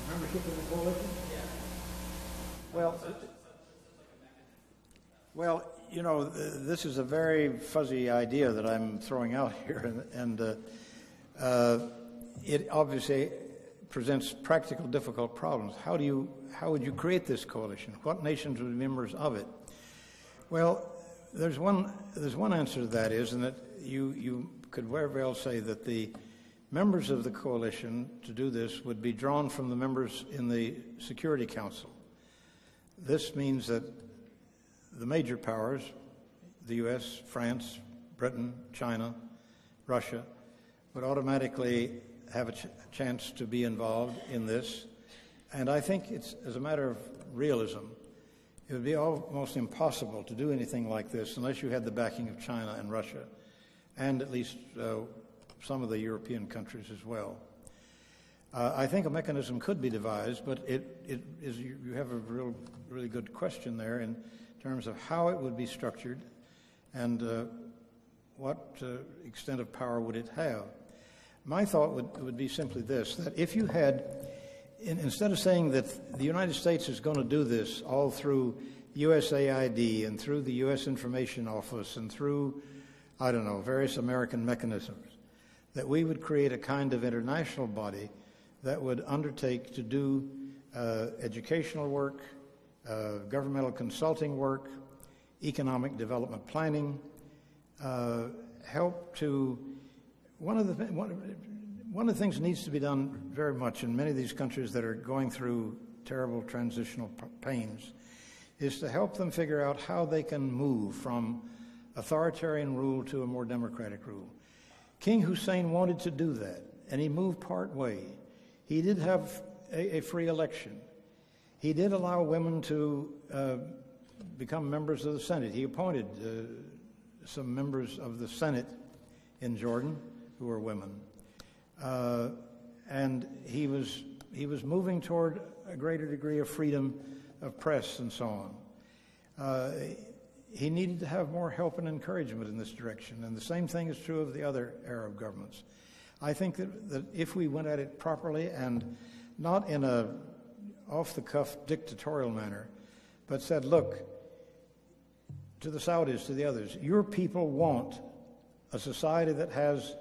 Membership of the coalition? Well, you know, this is a very fuzzy idea that I'm throwing out here, and it obviously presents practical, difficult problems. How would you create this coalition? What nations would be members of it? Well, there's one answer to that is, and that you could very well say that the members of the coalition to do this would be drawn from the members in the Security Council. This means that the major powers, the U.S., France, Britain, China, Russia, would automatically have a chance to be involved in this. And I think it's, as a matter of realism, it would be almost impossible to do anything like this unless you had the backing of China and Russia, and at least some of the European countries as well. I think a mechanism could be devised, but you have a really good question there in terms of how it would be structured and what extent of power would it have. My thought would be simply this, that if you had, instead of saying that the United States is going to do this all through USAID and through the U.S. Information Office and through, I don't know, various American mechanisms, that we would create a kind of international body that would undertake to do educational work, governmental consulting work, economic development planning, help to... One of the things that needs to be done very much in many of these countries that are going through terrible transitional pains is to help them figure out how they can move from authoritarian rule to a more democratic rule. King Hussein wanted to do that, and he moved part way. He did have a free election. He did allow women to become members of the Senate. He appointed some members of the Senate in Jordan who were women. And he was moving toward a greater degree of freedom of press and so on. He needed to have more help and encouragement in this direction, and the same thing is true of the other Arab governments. I think that if we went at it properly and not in a off-the-cuff dictatorial manner, but said, look, to the Saudis, to the others, your people want a society that has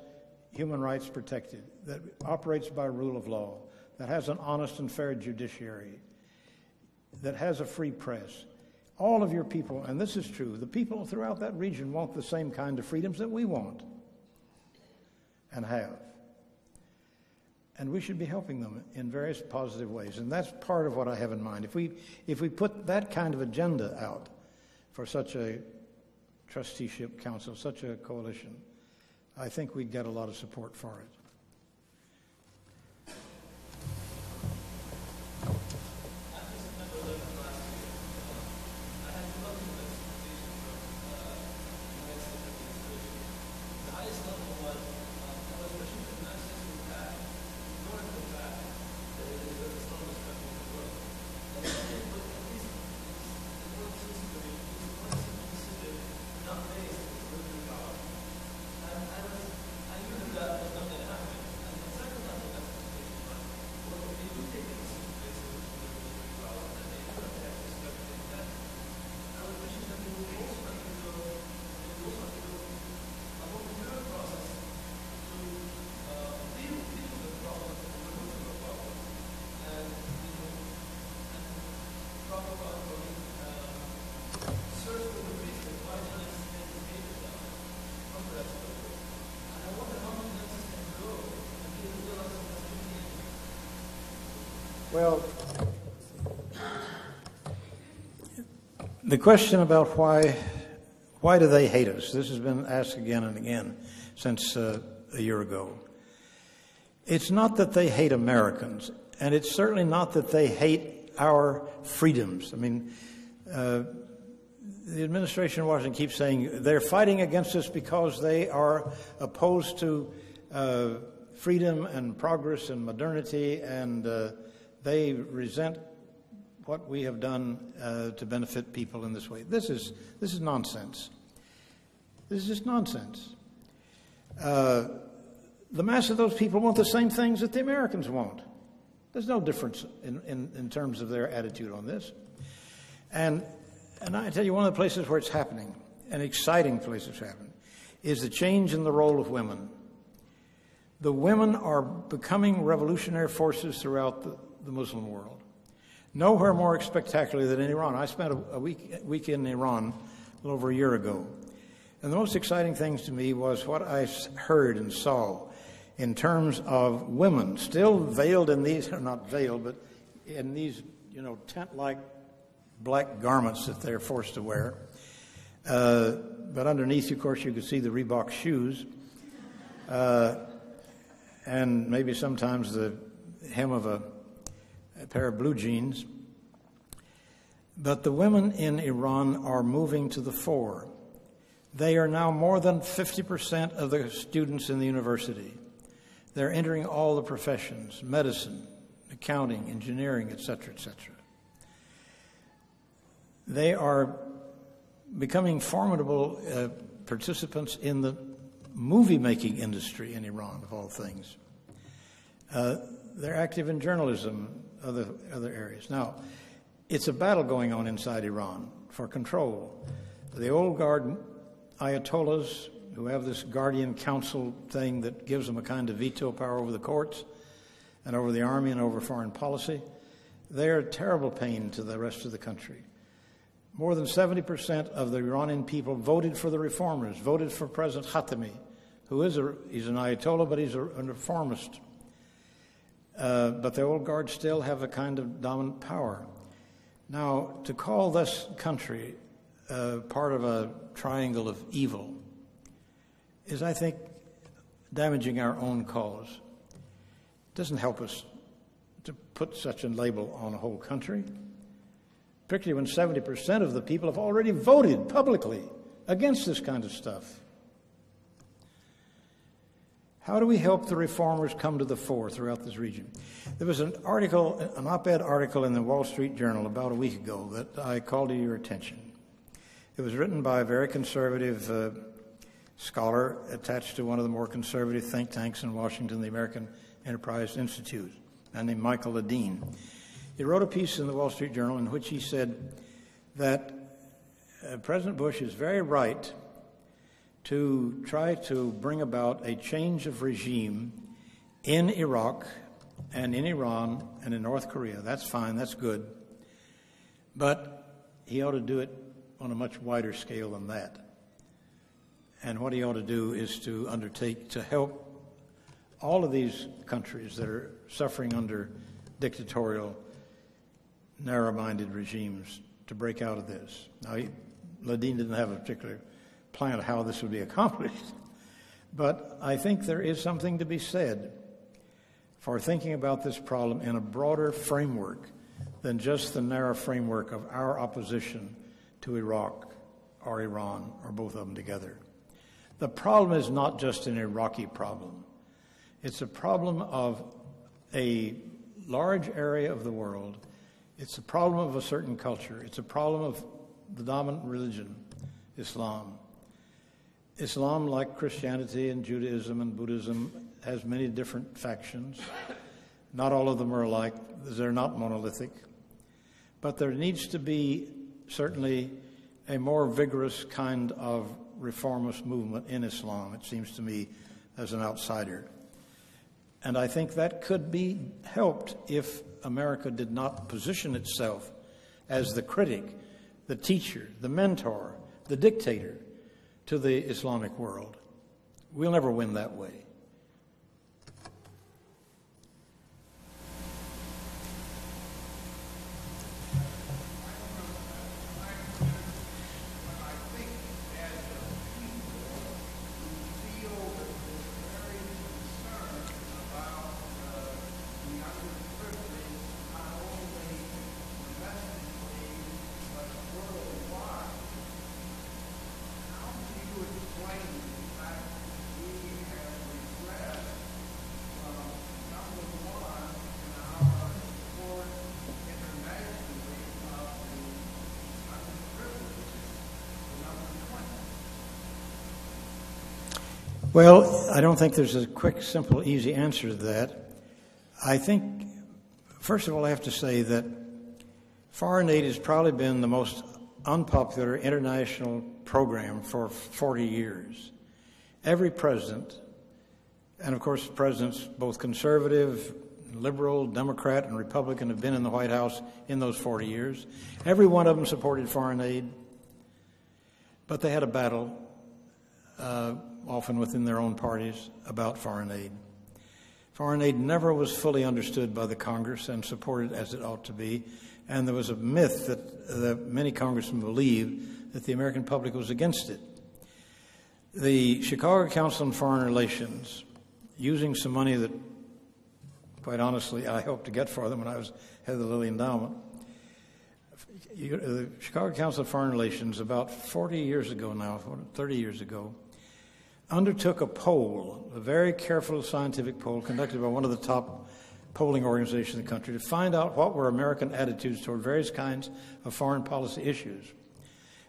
human rights protected, that operates by rule of law, that has an honest and fair judiciary, that has a free press. All of your people, and this is true, the people throughout that region want the same kind of freedoms that we want and have. And we should be helping them in various positive ways. And that's part of what I have in mind. If we put that kind of agenda out for such a trusteeship council, such a coalition, I think we'd get a lot of support for it. Well, the question about why do they hate us? This has been asked again and again since a year ago. It's not that they hate Americans, and it's certainly not that they hate our freedoms. I mean, the administration in Washington keeps saying they're fighting against us because they are opposed to freedom and progress and modernity, and they resent what we have done to benefit people in this way. This is nonsense. This is just nonsense. The mass of those people want the same things that the Americans want. There's no difference in terms of their attitude on this. And I tell you, one of the places where it's happening, an exciting place it's happening, is the change in the role of women. The women are becoming revolutionary forces throughout the Muslim world. Nowhere more spectacularly than in Iran. I spent a week in Iran a little over a year ago. And the most exciting things to me was what I heard and saw in terms of women still veiled in these, not veiled, but in these, tent-like black garments that they're forced to wear. But underneath, of course, you could see the Reebok shoes. And maybe sometimes the hem of a pair of blue jeans. But the women in Iran are moving to the fore. They are now more than 50% of the students in the university. They're entering all the professions, medicine, accounting, engineering, etc., etc. They are becoming formidable participants in the movie-making industry in Iran, of all things. They're active in journalism, other areas. Now, it's a battle going on inside Iran for control. The old guard ayatollahs, who have this guardian council thing that gives them a kind of veto power over the courts and over the army and over foreign policy, they're a terrible pain to the rest of the country. More than 70% of the Iranian people voted for the reformers, voted for President Khatami, who he's an ayatollah, but he's a reformist. But the old guard still have a kind of dominant power. Now, to call this country part of a triangle of evil is, I think, damaging our own cause. It doesn't help us to put such a label on a whole country, particularly when 70% of the people have already voted publicly against this kind of stuff. How do we help the reformers come to the fore throughout this region? There was an op-ed article in the Wall Street Journal about a week ago that I called to your attention. It was written by a very conservative scholar attached to one of the more conservative think tanks in Washington, the American Enterprise Institute, a man named Michael Ledeen. He wrote a piece in the Wall Street Journal in which he said that President Bush is very right to try to bring about a change of regime in Iraq and in Iran and in North Korea. That's fine, that's good. But he ought to do it on a much wider scale than that. And what he ought to do is to undertake to help all of these countries that are suffering under dictatorial, narrow-minded regimes to break out of this. Now, Ledeen didn't have a particular plan of how this would be accomplished, but I think there is something to be said for thinking about this problem in a broader framework than just the narrow framework of our opposition to Iraq or Iran or both of them together. The problem is not just an Iraqi problem. It's a problem of a large area of the world. It's a problem of a certain culture. It's a problem of the dominant religion, Islam. Islam, like Christianity and Judaism and Buddhism, has many different factions. Not all of them are alike. They're not monolithic. But there needs to be certainly a more vigorous kind of reformist movement in Islam, it seems to me, as an outsider. And I think that could be helped if America did not position itself as the critic, the teacher, the mentor, the dictator to the Islamic world. We'll never win that way. Well, I don't think there's a quick, simple, easy answer to that. I think, first of all, I have to say that foreign aid has probably been the most unpopular international program for 40 years. Every president And of course, presidents, both conservative, liberal, Democrat, and Republican, have been in the White House in those 40 years. Every one of them supported foreign aid, but they had a battle, often within their own parties, about foreign aid. Foreign aid never was fully understood by the Congress and supported as it ought to be, and there was a myth that many congressmen believed that the American public was against it. The Chicago Council on Foreign Relations, using some money that, quite honestly, I hoped to get for them when I was head of the Lilly Endowment, the Chicago Council on Foreign Relations, about 40 years ago now, 30 years ago, undertook a poll, a very careful scientific poll conducted by one of the top polling organizations in the country, to find out what were American attitudes toward various kinds of foreign policy issues.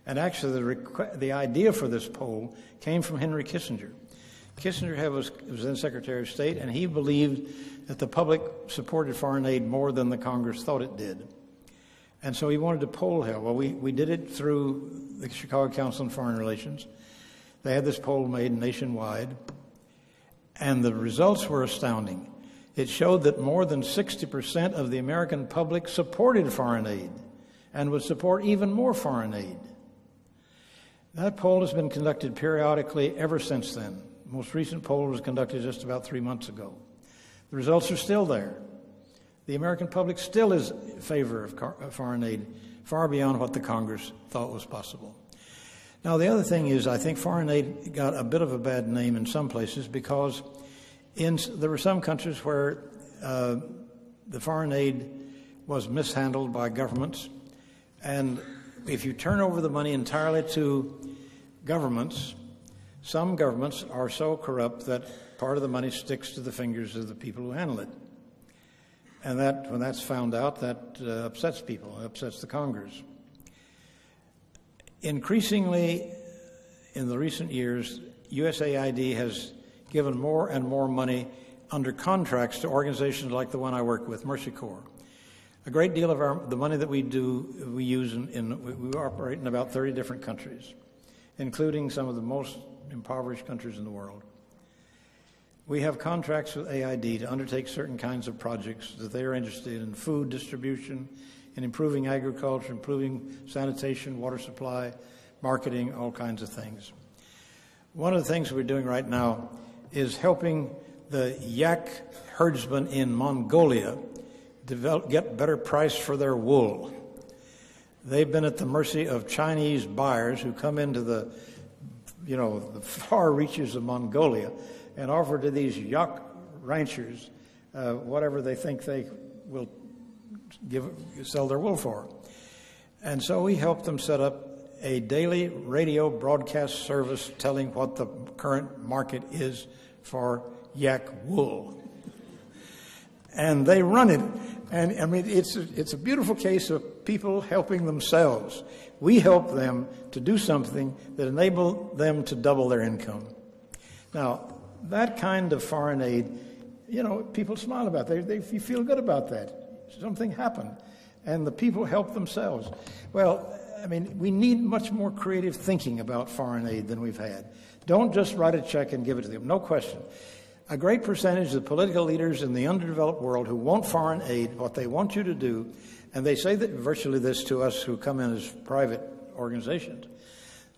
And actually, the idea for this poll came from Henry Kissinger. Kissinger was then Secretary of State, and he believed that the public supported foreign aid more than the Congress thought it did. And so he wanted to poll held. Well, we did it through the Chicago Council on Foreign Relations. They had this poll made nationwide, and the results were astounding. It showed that more than 60% of the American public supported foreign aid and would support even more foreign aid. That poll has been conducted periodically ever since then. The most recent poll was conducted just about 3 months ago. The results are still there. The American public still is in favor of foreign aid, far beyond what the Congress thought was possible. Now, the other thing is, I think foreign aid got a bit of a bad name in some places because there were some countries where the foreign aid was mishandled by governments. And if you turn over the money entirely to governments, some governments are so corrupt that part of the money sticks to the fingers of the people who handle it. And that, when that's found out, that upsets people, upsets the Congress. Increasingly, in the recent years, USAID has given more and more money under contracts to organizations like the one I work with, Mercy Corps. A great deal of the money that we use we operate in about 30 different countries, including some of the most impoverished countries in the world. We have contracts with AID to undertake certain kinds of projects that they are interested in: food distribution, in improving agriculture, improving sanitation, water supply, marketing, all kinds of things. One of the things we're doing right now is helping the yak herdsmen in Mongolia get better price for their wool. They've been at the mercy of Chinese buyers who come into the far reaches of Mongolia and offer to these yak ranchers whatever they think they will sell their wool for. And so we helped them set up a daily radio broadcast service telling what the current market is for yak wool. And they run it. And I mean, it's a beautiful case of people helping themselves. We help them to do something that enable them to double their income. Now, that kind of foreign aid, people smile about that. You feel good about that. Something happened, and the people help themselves. Well, I mean, we need much more creative thinking about foreign aid than we've had. Don't just write a check and give it to them. No question. A great percentage of the political leaders in the underdeveloped world who want foreign aid, what they want you to do, and they say that virtually this to us who come in as private organizations,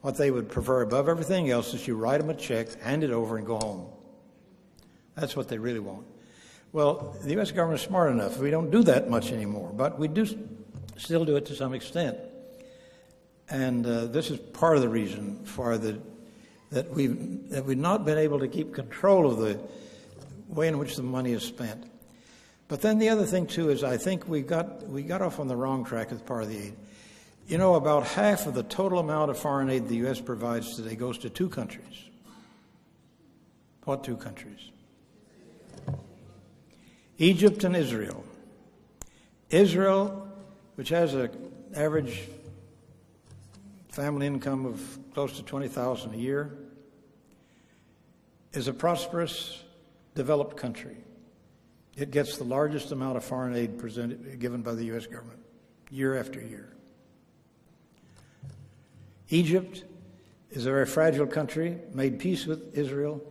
what they would prefer above everything else is you write them a check, hand it over, and go home. That's what they really want. Well, the U.S. government is smart enough. We don't do that much anymore, but we do still do it to some extent. And this is part of the reason for that we've not been able to keep control of the way in which the money is spent. But then the other thing, too, is I think we got off on the wrong track with part of the aid. About half of the total amount of foreign aid the U.S. provides today goes to two countries. What two countries? Egypt and Israel. Israel, which has an average family income of close to $20,000 a year, is a prosperous, developed country. It gets the largest amount of foreign aid given by the U.S. government, year after year. Egypt is a very fragile country, made peace with Israel,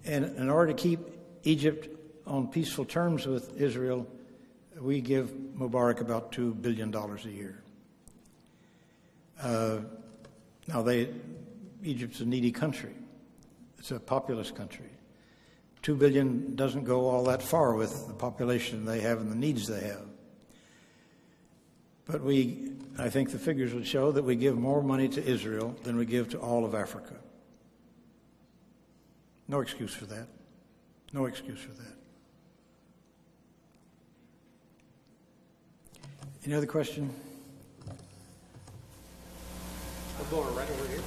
and in order to keep Egypt, on peaceful terms with Israel, we give Mubarak about $2 billion a year. Now, Egypt's a needy country. It's a populous country. $2 billion doesn't go all that far with the population they have and the needs they have. But I think the figures would show that we give more money to Israel than we give to all of Africa. No excuse for that. No excuse for that. Any other question? We'll go right over here.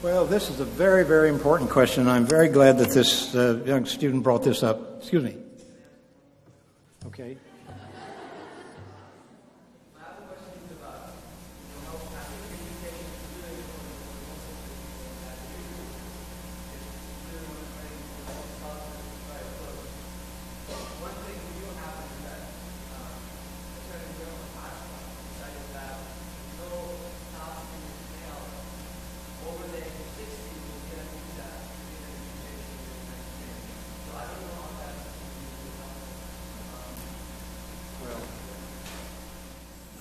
Well, this is a very, very important question. I'm very glad that this young student brought this up. Excuse me. Okay.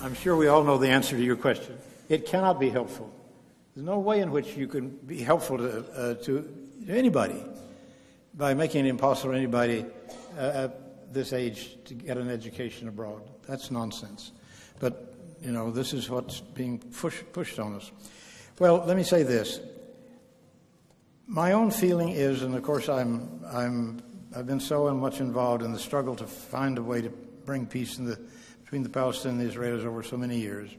I'm sure we all know the answer to your question. It cannot be helpful. There's no way in which you can be helpful to anybody by making it impossible for anybody at this age to get an education abroad. That's nonsense. But, this is what's being pushed on us. Well, let me say this. My own feeling is, and of course I've been so much involved in the struggle to find a way to bring peace between the Palestinians and the Israelis over so many years.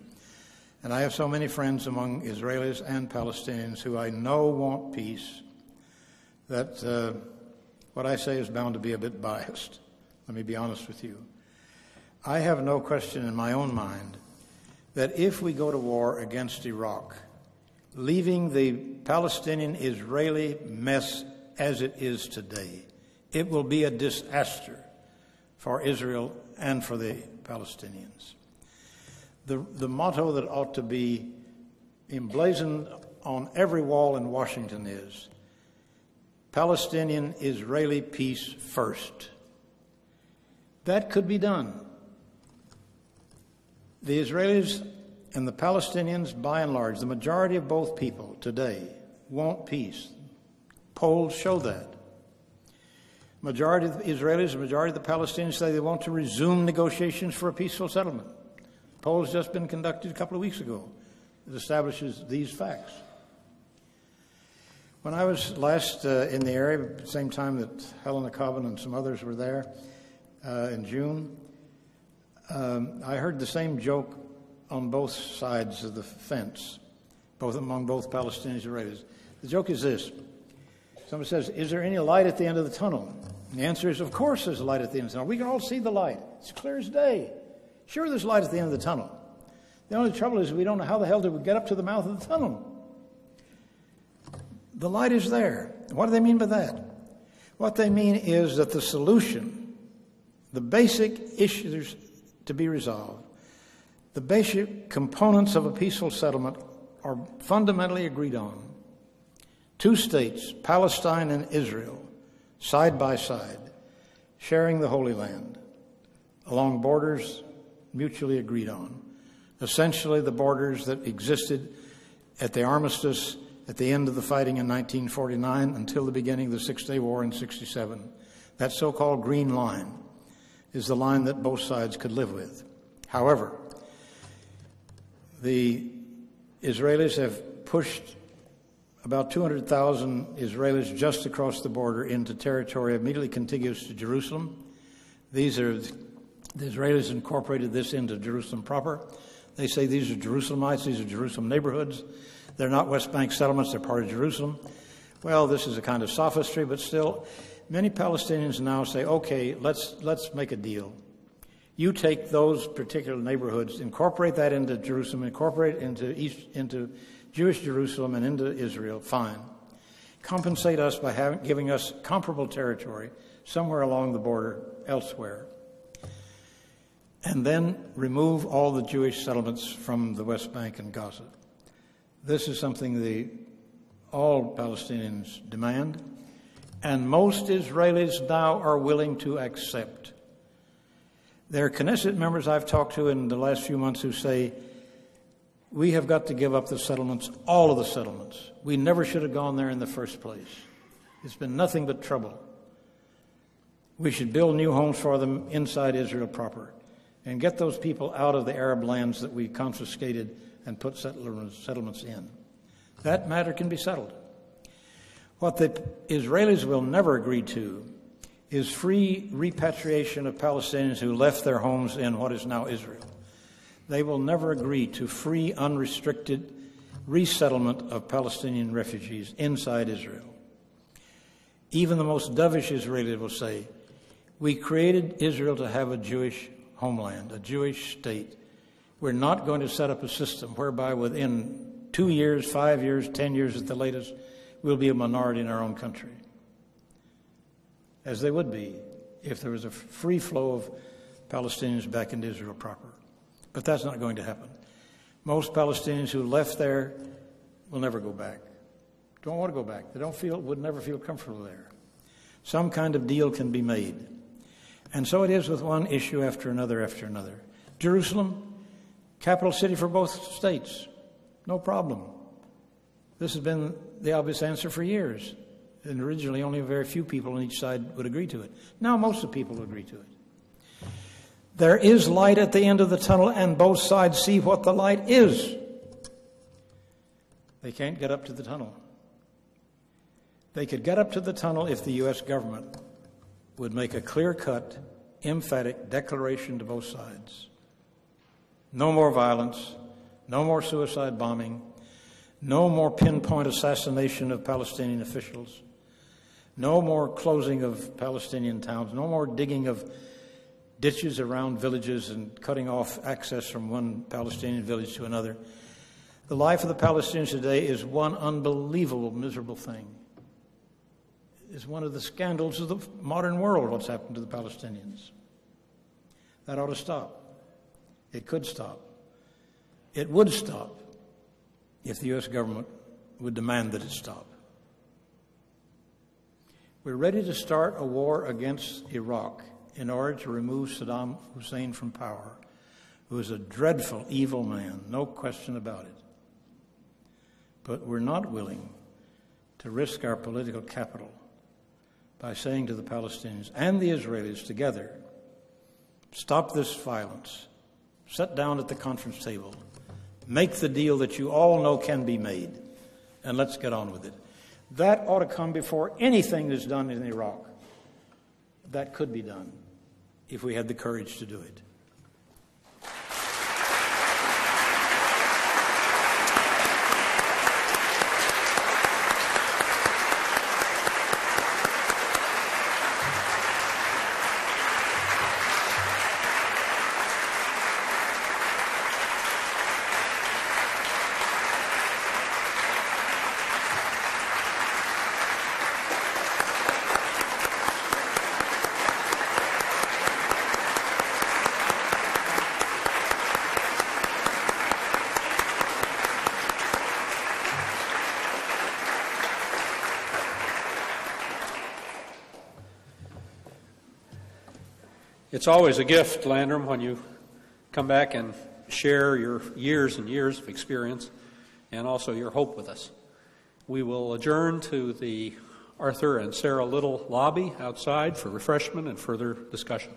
And I have so many friends among Israelis and Palestinians who I know want peace that what I say is bound to be a bit biased. Let me be honest with you. I have no question in my own mind that if we go to war against Iraq, leaving the Palestinian-Israeli mess as it is today, it will be a disaster for Israel and for the Palestinians. The motto that ought to be emblazoned on every wall in Washington is Palestinian-Israeli peace first. That could be done. The Israelis and the Palestinians, by and large, the majority of both people today want peace. Polls show that. Majority of the Israelis, the majority of the Palestinians say they want to resume negotiations for a peaceful settlement. Polls just been conducted a couple of weeks ago. It establishes these facts. When I was last in the area, at the same time that Helena Cobbin and some others were there in June, I heard the same joke on both sides of the fence, among both Palestinians and Israelis. The joke is this. Somebody says, is there any light at the end of the tunnel? And the answer is, of course there's a light at the end of the tunnel. We can all see the light. It's clear as day. Sure, there's light at the end of the tunnel. The only trouble is we don't know how the hell did we get up to the mouth of the tunnel. The light is there. What do they mean by that? What they mean is that the solution, the basic issues to be resolved, the basic components of a peaceful settlement are fundamentally agreed on. Two states, Palestine and Israel, side by side, sharing the Holy Land, along borders mutually agreed on. Essentially the borders that existed at the armistice at the end of the fighting in 1949 until the beginning of the Six-Day War in 1967. That so-called green line is the line that both sides could live with. However, the Israelis have pushed about 200,000 Israelis just across the border into territory immediately contiguous to Jerusalem. The Israelis incorporated this into Jerusalem proper. They say these are Jerusalemites, these are Jerusalem neighborhoods. They're not West Bank settlements, they're part of Jerusalem. Well, this is a kind of sophistry, but still, many Palestinians now say, okay, let's make a deal. You take those particular neighborhoods, incorporate that into Jerusalem, incorporate it into Jewish Jerusalem and into Israel, fine. Compensate us by giving us comparable territory somewhere along the border elsewhere. And then remove all the Jewish settlements from the West Bank and Gaza. This is something all Palestinians demand, and most Israelis now are willing to accept. There are Knesset members I've talked to in the last few months who say, we have got to give up the settlements, all of the settlements. We never should have gone there in the first place. It's been nothing but trouble. We should build new homes for them inside Israel proper and get those people out of the Arab lands that we confiscated and put settlements in. That matter can be settled. What the Israelis will never agree to is free repatriation of Palestinians who left their homes in what is now Israel. They will never agree to free, unrestricted resettlement of Palestinian refugees inside Israel. Even the most dovish Israeli will say, we created Israel to have a Jewish homeland, a Jewish state. We're not going to set up a system whereby within 2 years, 5 years, 10 years at the latest, we'll be a minority in our own country. As they would be if there was a free flow of Palestinians back into Israel proper. But that's not going to happen. Most Palestinians who left there will never go back. Don't want to go back. They would never feel comfortable there. Some kind of deal can be made. And so it is with one issue after another after another. Jerusalem, capital city for both states. No problem. This has been the obvious answer for years. And originally only a very few people on each side would agree to it. Now most of the people agree to it. There is light at the end of the tunnel, and both sides see what the light is. They can't get up to the tunnel. They could get up to the tunnel if the U.S. government would make a clear-cut, emphatic declaration to both sides. No more violence, no more suicide bombing, no more pinpoint assassination of Palestinian officials, no more closing of Palestinian towns, no more digging of ditches around villages and cutting off access from one Palestinian village to another. The life of the Palestinians today is one unbelievable, miserable thing. It's one of the scandals of the modern world, what's happened to the Palestinians. That ought to stop. It could stop. It would stop if the U.S. government would demand that it stop. We're ready to start a war against Iraq in order to remove Saddam Hussein from power, who is a dreadful, evil man, no question about it. But we're not willing to risk our political capital by saying to the Palestinians and the Israelis together, stop this violence, sit down at the conference table, make the deal that you all know can be made, and let's get on with it. That ought to come before anything that's done in Iraq. That could be done if we had the courage to do it. It's always a gift, Landrum, when you come back and share your years and years of experience and also your hope with us. We will adjourn to the Arthur and Sarah Little lobby outside for refreshment and further discussion.